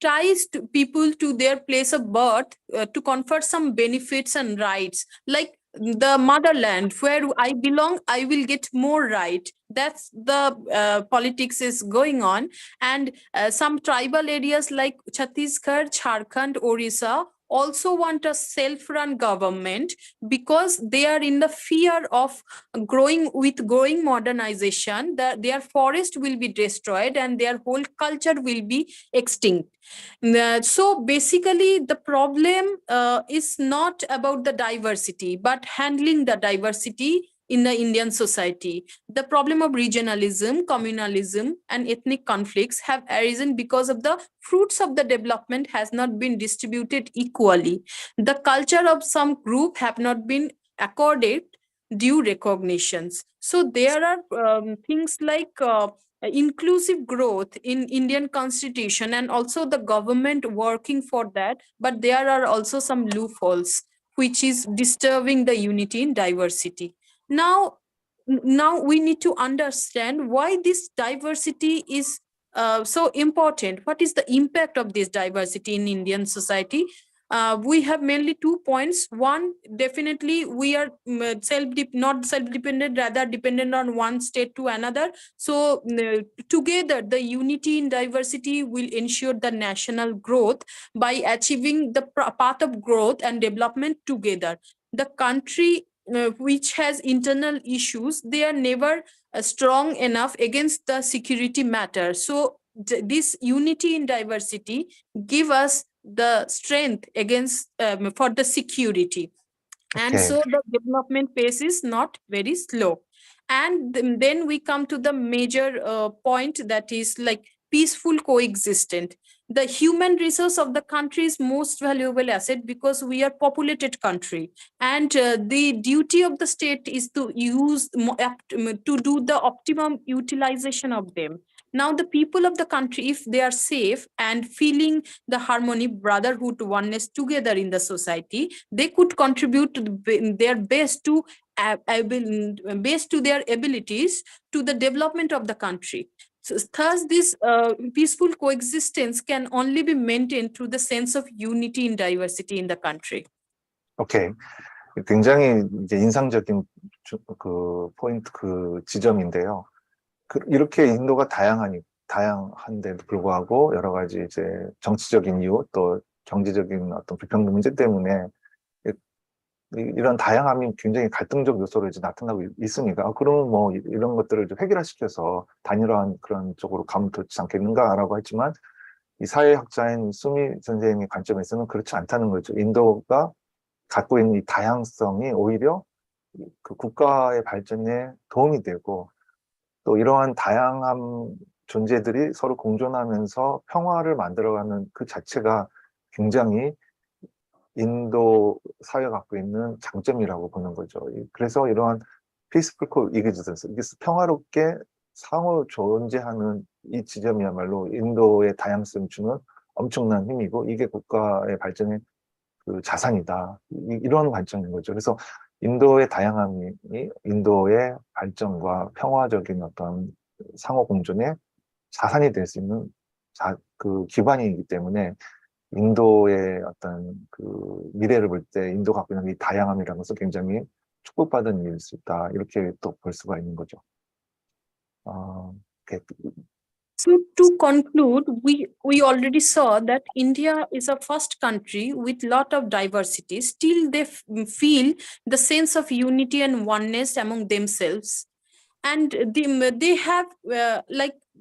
ties to people to their place of birth to confer some benefits and rights, like the motherland where I belong, I will get more right. That's the politics is going on. And some tribal areas like Chhattisgarh, Jharkhand, Orissa also want a self-run government because they are in the fear of growing modernization, that their forest will be destroyed and their whole culture will be extinct. So basically the problem is not about the diversity, but handling the diversity in the Indian society. The problem of regionalism, communalism, and ethnic conflicts have arisen because of the fruits of the development has not been distributed equally. The culture of some group have not been accorded due recognitions. So there are things like inclusive growth in Indian constitution and also the government working for that, but there are also some loopholes which is disturbing the unity in diversity. Now we need to understand why this diversity is so important. What is the impact of this diversity in Indian society? We have mainly 2 points. One, definitely we are not self-dependent, rather dependent on one state to another. So together, the unity in diversity will ensure the national growth by achieving the path of growth and development together. The country which has internal issues, they are never strong enough against the security matter. So this unity in diversity give us the strength against for the security. And Okay. so the development pace is not very slow. And then we come to the major point, that is like peaceful coexistence. The human resource of the country is most valuable asset because we are populated country, and the duty of the state is to use to do the optimum utilization of them. Now the people of the country, if they are safe and feeling the harmony, brotherhood, oneness together in the society, they could contribute to their best to based to their abilities to the development of the country. So, thus, this peaceful coexistence can only be maintained through the sense of unity in diversity in the country. 오케이. 굉장히 이제 인상적인 그 포인트, 그 지점인데요. 이렇게 인도가 다양한데도 불구하고 여러 가지 이제 정치적인 이유, 또 경제적인 어떤 불평등 문제 때문에 이런 다양함이 굉장히 갈등적 요소로 이제 나타나고 있으니까, 그러면 뭐 이런 것들을 좀 해결화시켜서 단일화한 그런 쪽으로 가면 좋지 않겠는가라고 했지만, 이 사회학자인 수미 선생님의 관점에서는 그렇지 않다는 거죠. 인도가 갖고 있는 이 다양성이 오히려 그 국가의 발전에 도움이 되고, 또 이러한 다양한 존재들이 서로 공존하면서 평화를 만들어가는 그 자체가 굉장히 인도 사회가 갖고 있는 장점이라고 보는 거죠. 그래서 이러한 peaceful coexistence, 평화롭게 상호 존재하는 이 지점이야말로 인도의 다양성을 주는 엄청난 힘이고, 이게 국가의 발전의 그 자산이다. 이런 관점인 거죠. 그래서 인도의 다양함이 인도의 발전과 평화적인 어떤 상호 공존의 자산이 될 수 있는 그 기반이기 때문에 인도의 어떤 그 미래를 볼 때 인도가 갖고 있는 이 다양함이라는 것은 굉장히 축복받은 일일 수 있다. 이렇게 또 볼 수가 있는 거죠. So to conclude, we already saw that India is a first country with lot of diversity. Still, they feel the sense of unity and oneness among themselves, and they have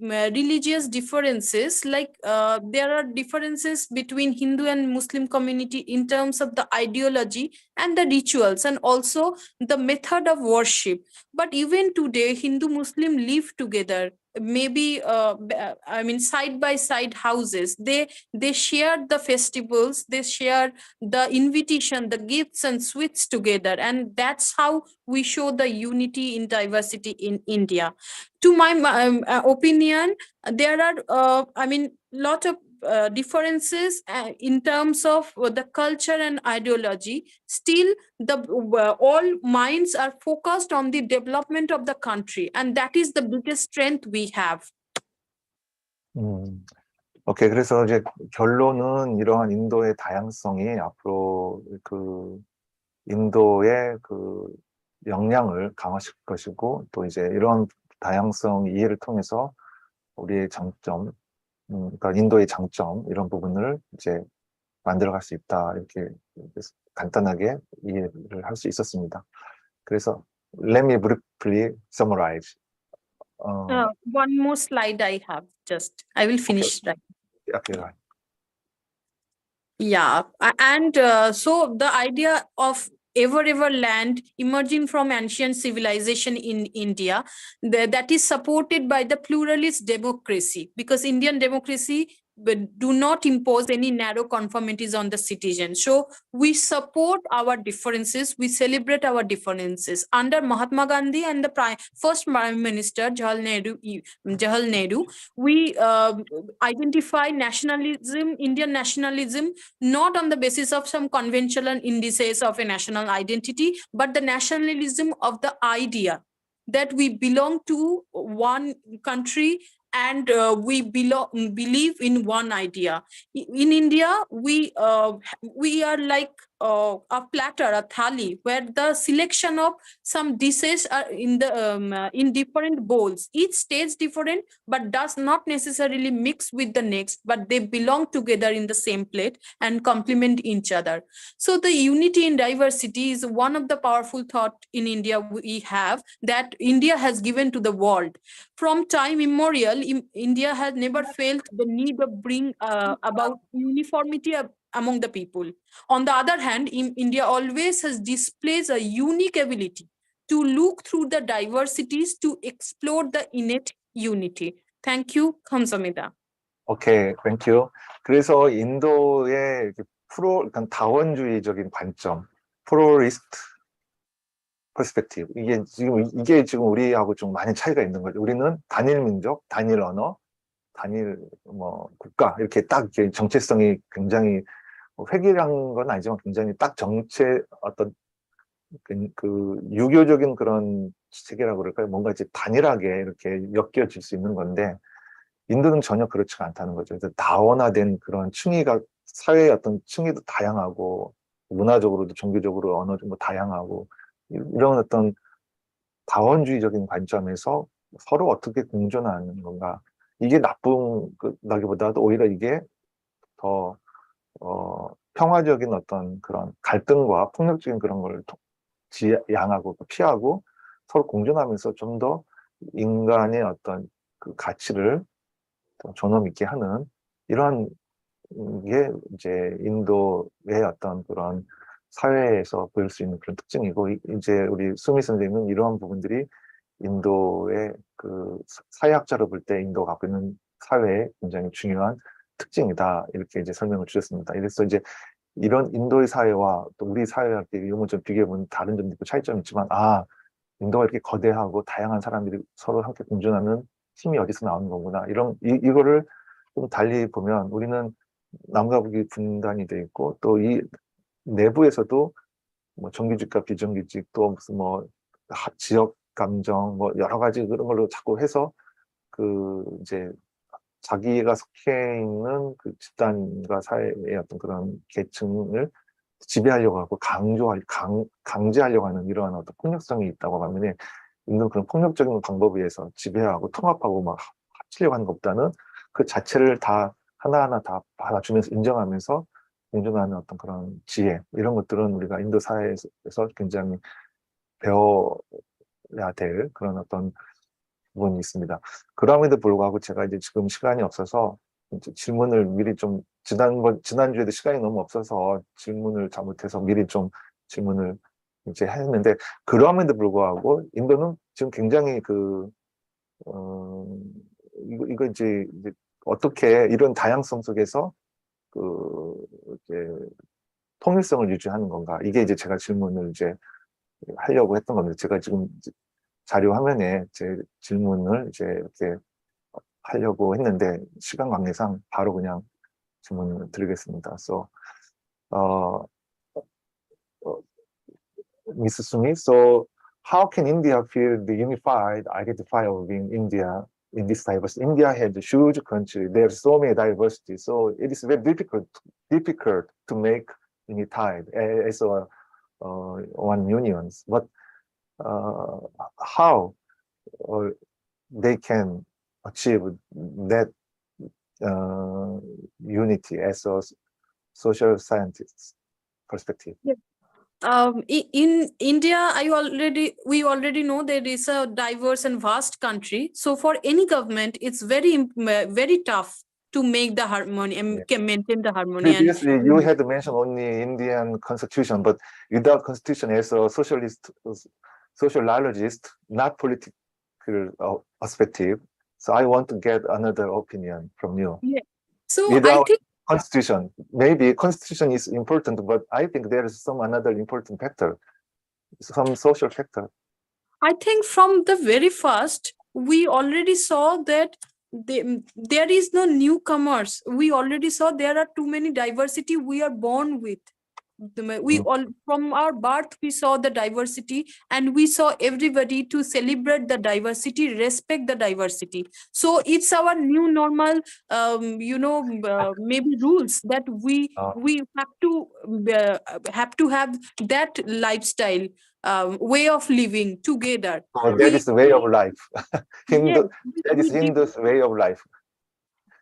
religious differences. Like there are differences between Hindu and Muslim community in terms of the ideology and the rituals, and also the method of worship. But even today, Hindu Muslim live together, maybe side by side houses. They share the festivals, they share the invitation, the gifts and sweets together, and that's how we show the unity in diversity in India. To my opinion, there are lot of differences in terms of the culture and ideology. Still, the all minds are focused on the development of the country, and that is the biggest strength we have. 오케이. 그래서 이제 결론은 이러한 인도의 다양성이 앞으로 그 인도의 그 역량을 강화시킬 것이고, 또 이제 이런 다양성 이해를 통해서 우리의 장점, 그러니까 인도의 장점 이런 부분을 이제 만들어갈 수 있다. 이렇게 간단하게 이해를 할 수 있었습니다. 그래서 let me briefly summarize. One more slide I have. I will finish. Okay. Okay, right. Yeah, and so the idea of ever land emerging from ancient civilization in India, that is supported by the pluralist democracy, because Indian democracy do not impose any narrow conformities on the citizens. So we support our differences, we celebrate our differences. Under Mahatma Gandhi and the first Prime Minister Jawaharlar Nehru, we identify nationalism, Indian nationalism, not on the basis of some conventional indices of a national identity, but the nationalism of the idea that we belong to one country, and we believe in one idea. In India, we are like a platter, a thali, where the selection of some dishes are in different bowls. Each tastes different, but does not necessarily mix with the next, but they belong together in the same plate and complement each other. So the unity in diversity is one of the powerful thought in India we have, that India has given to the world. From time immemorial, India has never felt the need of bring about uniformity among the people. On the other hand, India always has displayed a unique ability to look through the diversities to explore the innate unity. Thank you, 감사합니다. 오케이, thank you. 그래서 인도의 그러니까 다원주의적인 관점, pluralist perspective, 이게 지금 우리하고 좀 많이 차이가 있는 거죠. 우리는 단일 민족, 단일 언어, 단일 국가 이렇게 딱 이렇게 정체성이 굉장히 획일한 건 아니지만 굉장히 딱 어떤 그 유교적인 그런 체계라고 그럴까요? 뭔가 이제 단일하게 이렇게 엮여질 수 있는 건데, 인도는 전혀 그렇지가 않다는 거죠. 그래서 다원화된 그런 사회의 어떤 층위도 다양하고, 문화적으로도 종교적으로 언어적으로 다양하고, 이런 어떤 다원주의적인 관점에서 서로 어떻게 공존하는 건가. 이게 나쁘다기보다도 오히려 이게 더 평화적인 어떤 그런 갈등과 폭력적인 그런 걸 지양하고 피하고 서로 공존하면서 좀 더 인간의 어떤 그 가치를 더 존엄 있게 하는 이런 게 이제 인도의 어떤 그런 사회에서 보일 수 있는 그런 특징이고, 이제 우리 수미 선생님은 이러한 부분들이 인도의 그 사회학자로 볼 때 인도가 갖고 있는 사회의 굉장히 중요한 특징이다, 이렇게 이제 설명을 주셨습니다. 그래서 이제 이런 인도의 사회와 또 우리 사회와 이런 좀 비교해보면 다른 점도 있고 차이점이 있지만, 인도가 이렇게 거대하고 다양한 사람들이 서로 함께 공존하는 힘이 어디서 나오는 거구나, 이거를 좀 달리 보면 우리는 남과 북이 분단이 돼 있고, 또 이 내부에서도 뭐 정규직과 비정규직 또 무슨 뭐 지역 감정 뭐 여러 가지 그런 걸로 자꾸 해서 그 이제 자기가 속해 있는 그 집단과 사회의 어떤 그런 계층을 지배하려고 하고 강제하려고 하는 이러한 어떤 폭력성이 있다고 하면 있는 그런 폭력적인 방법에 의해서 지배하고 통합하고 막 합치려고 하는 것보다는 그 자체를 다 하나하나 다 받아주면서 인정하면서 공존하는 어떤 그런 지혜 이런 것들은 우리가 인도 사회에서 굉장히 배워야 될 그런 어떤 부분이 있습니다. 그럼에도 불구하고 제가 이제 지금 시간이 없어서 질문을 미리 좀 지난주에도 시간이 너무 없어서 질문을 잘못해서 미리 좀 질문을 이제 했는데 그럼에도 불구하고 인도는 지금 굉장히 이거 이제 어떻게 이런 다양성 속에서 이제 통일성을 유지하는 건가 이게 이제 제가 질문을 이제 하려고 했던 겁니다. 제가 지금 자료 화면에 제 질문을 이제 이렇게 하려고 했는데 시간 관계상 바로 그냥 질문을 드리겠습니다. So, Ms. Soumi, so how can India feel the unified identity of being India in this diversity? India has a huge country. There's so many diversity, so it is very difficult to make unified as one union. But how they can achieve that unity as a social scientist perspective? Yeah. In India, we already know that it's a diverse and vast country. So for any government, it's very tough to make the harmony and maintain the harmony. Previously, you had mentioned only Indian constitution, but without constitution as a sociologist, not political perspective. So I want to get another opinion from you. Yeah. So without I think constitution, maybe constitution is important, but I think there is some another important factor, some social factor. I think from the very first, we already saw that there is no newcomers. We already saw there are too many diversity we are born with. We all from our birth we saw the diversity, and we saw everybody to celebrate the diversity, respect the diversity. So it's our new normal, maybe rules that we have to have that lifestyle, way of living together. That is the way of life. That is Hindu's way of life.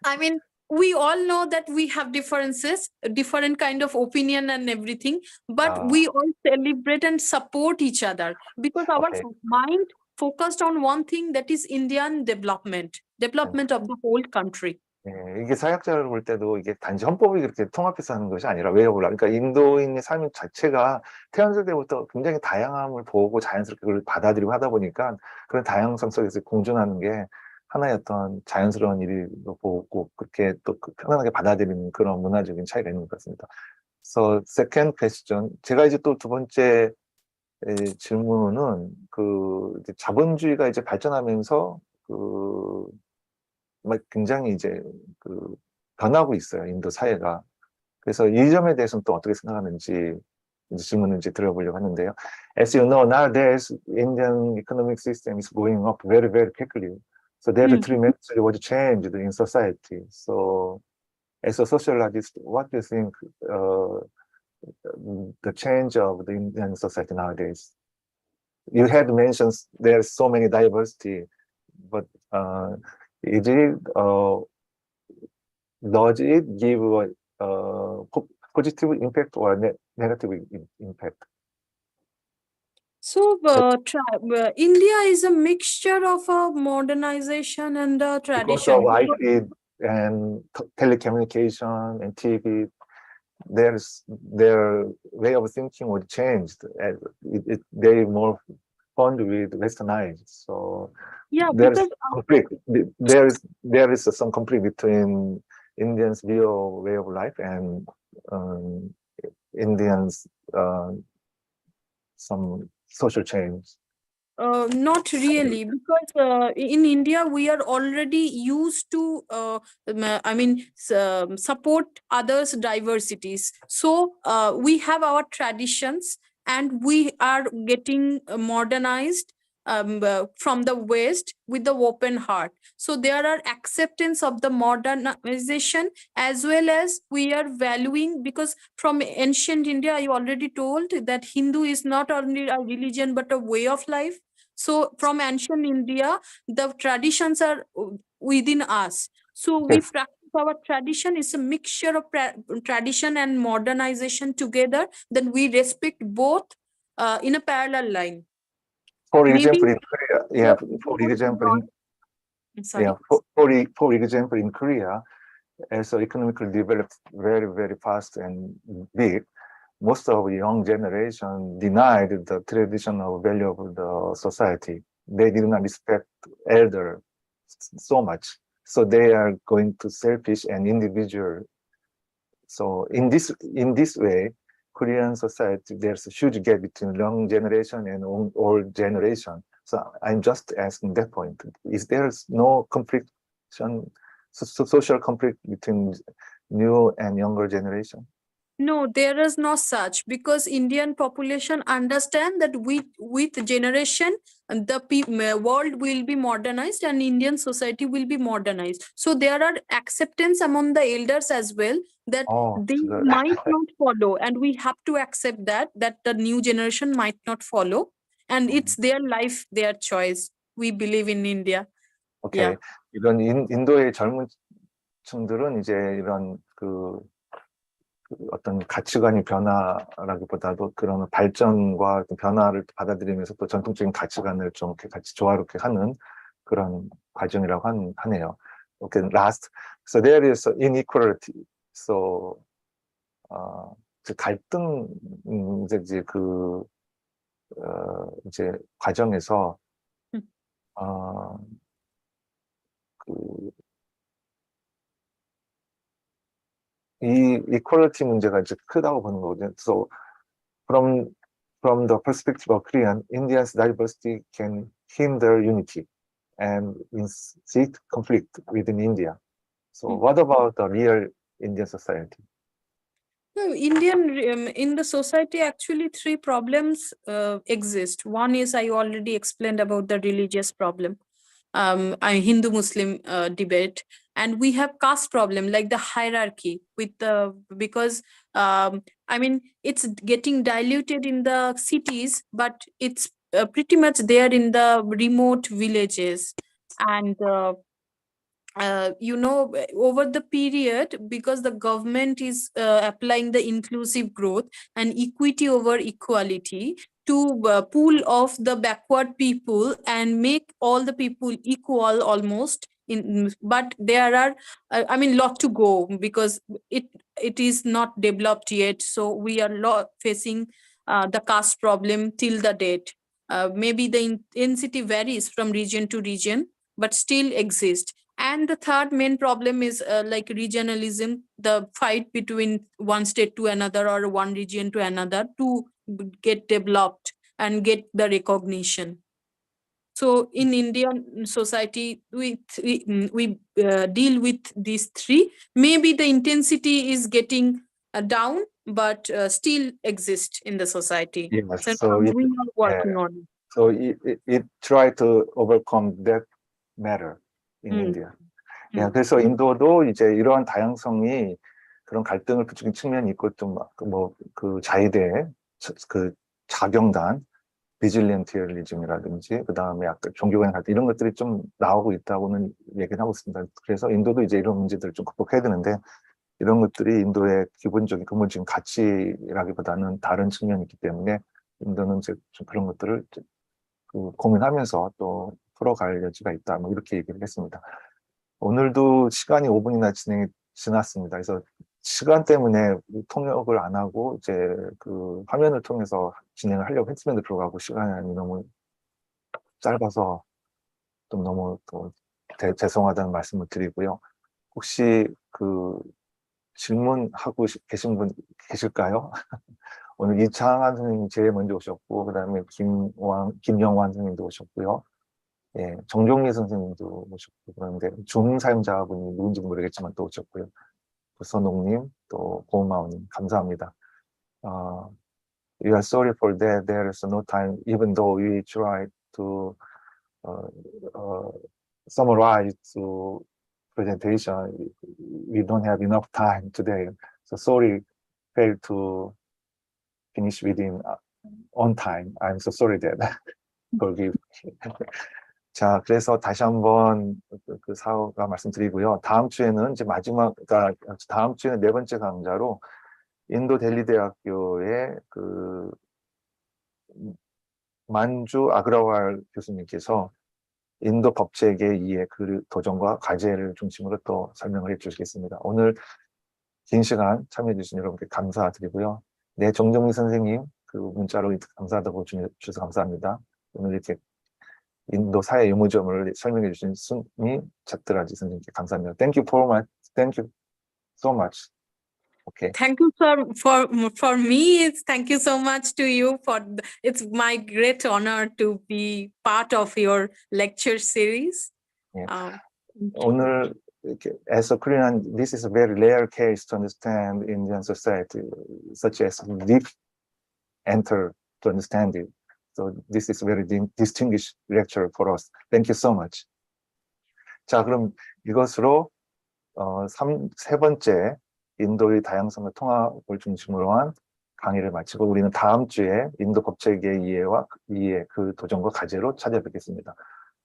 I mean, we all know that we have differences, different kind of opinion and everything, but we all celebrate and support each other because our mind focused on one thing, that is Indian development of the whole country. 이게 사역자를 볼 때도 이게 단지 헌법이 그렇게 통합해서 하는 것이 아니라 왜 올라? 그러니까 인도인의 삶 자체가 태어날 때부터 굉장히 다양함을 보고 자연스럽게 그걸 받아들이고 하다 보니까 그런 다양성 속에서 공존하는 게 하나의 어떤 자연스러운 일이로 보고 그렇게 또 편안하게 받아들이는 그런 문화적인 차이가 있는 것 같습니다. So second question, 제가 이제 또 두 번째 질문은 이제 자본주의가 이제 발전하면서 굉장히 이제 변하고 있어요, 인도 사회가. 그래서 이 점에 대해서는 또 어떻게 생각하는지 이제 질문을 이제 드려보려고 하는데요. As you know, nowadays Indian economic system is going up very, very quickly. So there are three methods what changed in society. So, as a sociologist, what do you think the change of the Indian society nowadays? You had mentioned there's so many diversity, but does it give a positive impact or negative impact? So India is a mixture of modernization and tradition. Because of IT and telecommunication and TV, their way of thinking would change. They more fond with westernized. So there's conflict. There is some conflict between Indians' way of life and Indians' some social change. Not really, because in India we are already used to support others' diversities. So we have our traditions, and we are getting modernized from the West with the open heart. So there are acceptance of the modernization, as well as we are valuing, because from ancient India, I already told that Hindu is not only a religion but a way of life. So from ancient India, the traditions are within us. So we Yes. practice our tradition. Is a mixture of tradition and modernization together. Then we respect both in a parallel line. For Maybe example, in Korea, yeah, for example, in Korea, as economically developed very, very fast and big, most of the young generation denied the traditional value of the society. They did not respect elder so much. So they are going to selfish and individual. So in this way, Korean society, there's a huge gap between young generation and old generation. So I'm just asking that point. Is there no conflict, social conflict between new and younger generation? no, there is no such, because Indian population understand that with generation the world will be modernized and Indian society will be modernized. So there are acceptance among the elders as well, that they good. might not follow, and we have to accept that the new generation might not follow, and it's their life, their choice. We believe in India. 오케이. Yeah. 이런 인도의 젊은 층들은 이제 이런 그 어떤 가치관의 변화라기보다도 그런 발전과 변화를 받아들이면서 또 전통적인 가치관을 좀 이렇게 같이 조화롭게 하는 그런 과정이라고 하네요. Okay, last. So there is inequality. So 갈등 이제 그 이제 과정에서 이 equality 문제가 이제 크다고 보는 거거든요. So from the perspective of Korean, India's diversity can hinder unity and incite conflict within India. So what about the real Indian society? No, in the society, actually, three problems exist. One is, I already explained about the religious problem, Hindu-Muslim debate, and we have caste problem, like the hierarchy with because I mean, it's getting diluted in the cities, but it's pretty much there in the remote villages. And over the period, because the government is applying the inclusive growth and equity over equality to pull off the backward people and make all the people equal almost but there are lot to go, because it is not developed yet. So we are facing the caste problem till the date. Maybe the intensity varies from region to region, but still exists. And the third main problem is like regionalism, the fight between one state to another or one region to another to get developed and get the recognition. So in Indian society, we deal with these three. Maybe the intensity is getting down, but still exist in the society. Yes. So we are working on it. So it try to overcome that matter in India. 예, 그래서 인도도 이제 이러한 다양성이 그런 갈등을 부추긴 측면이 있고 좀 뭐 그 자위대 그 자경단 비질리언티얼리즘이라든지 그 다음에 아까 종교간 갈등 이런 것들이 좀 나오고 있다고는 얘기를 하고 있습니다. 그래서 인도도 이제 이런 문제들을 좀 극복해야 되는데 이런 것들이 인도의 기본적인 근본적인 가치라기보다는 다른 측면이 있기 때문에 인도는 이제 좀 그런 것들을 그 고민하면서 또 풀어갈 여지가 있다. 뭐 이렇게 얘기를 했습니다. 오늘도 시간이 5분이나 지났습니다. 그래서 시간 때문에 통역을 안 하고 이제 그 화면을 통해서 진행을 하려고 했음에도 불구하고 시간이 너무 짧아서 좀 너무 또 죄송하다는 말씀을 드리고요. 혹시 그 질문하고 계신 분 계실까요? 오늘 이창한 선생님이 제일 먼저 오셨고, 그 다음에 김영환 선생님도 오셨고요. 예, 정종리 선생님도 오셨고, 그런데 줌 사용자분이 누군지 모르겠지만 또 오셨고요. 선옥님, 또 고마우님, 감사합니다. We are sorry for that. There is no time, even though we try to summarize to presentation. We don't have enough time today. So sorry, failed to finish within on time. I'm so sorry that. Forgive. 자, 그래서 다시 한번 그 사후가 말씀드리고요. 다음 주에는 이제 그러니까 다음 주에는 네 번째 강좌로 인도 델리 대학교의 그 만주 아그라왈 교수님께서 인도 법체계 이해 그 도전과 과제를 중심으로 또 설명을 해주시겠습니다. 오늘 긴 시간 참여해 주신 여러분께 감사드리고요. 네, 정정미 선생님 그 문자로 감사하다고 주셔서 감사합니다. 오늘 이렇게 인도 사회 의무점을 설명해 주신 수미 차트라지 선생님께 감사합니다. Thank you so much. Okay. Thank you for me. Thank you so much to you it's my great honor to be part of your lecture series. 예. 오늘 이렇게 as a Korean, this is a very rare case to understand Indian society, such as Diff enter to understand it. So this is very distinguished lecture for us. Thank you so much. 자, 그럼 이것으로 세 번째 인도의 다양성과 통합을 중심으로 한 강의를 마치고 우리는 다음 주에 인도 법체계의 이해 그 도전과 과제로 찾아뵙겠습니다.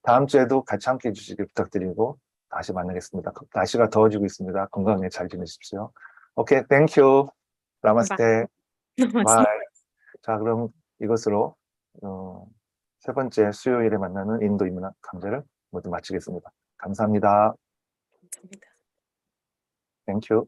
다음 주에도 같이 함께 해주시길 부탁드리고 다시 만나겠습니다. 날씨가 더워지고 있습니다. 건강하게 잘 지내십시오. 오케이, thank you. 나마스테. 바이. 자, 그럼 이것으로 세 번째 수요일에 만나는 인도인문학 강좌를 모두 마치겠습니다. 감사합니다. 감사합니다. Thank you.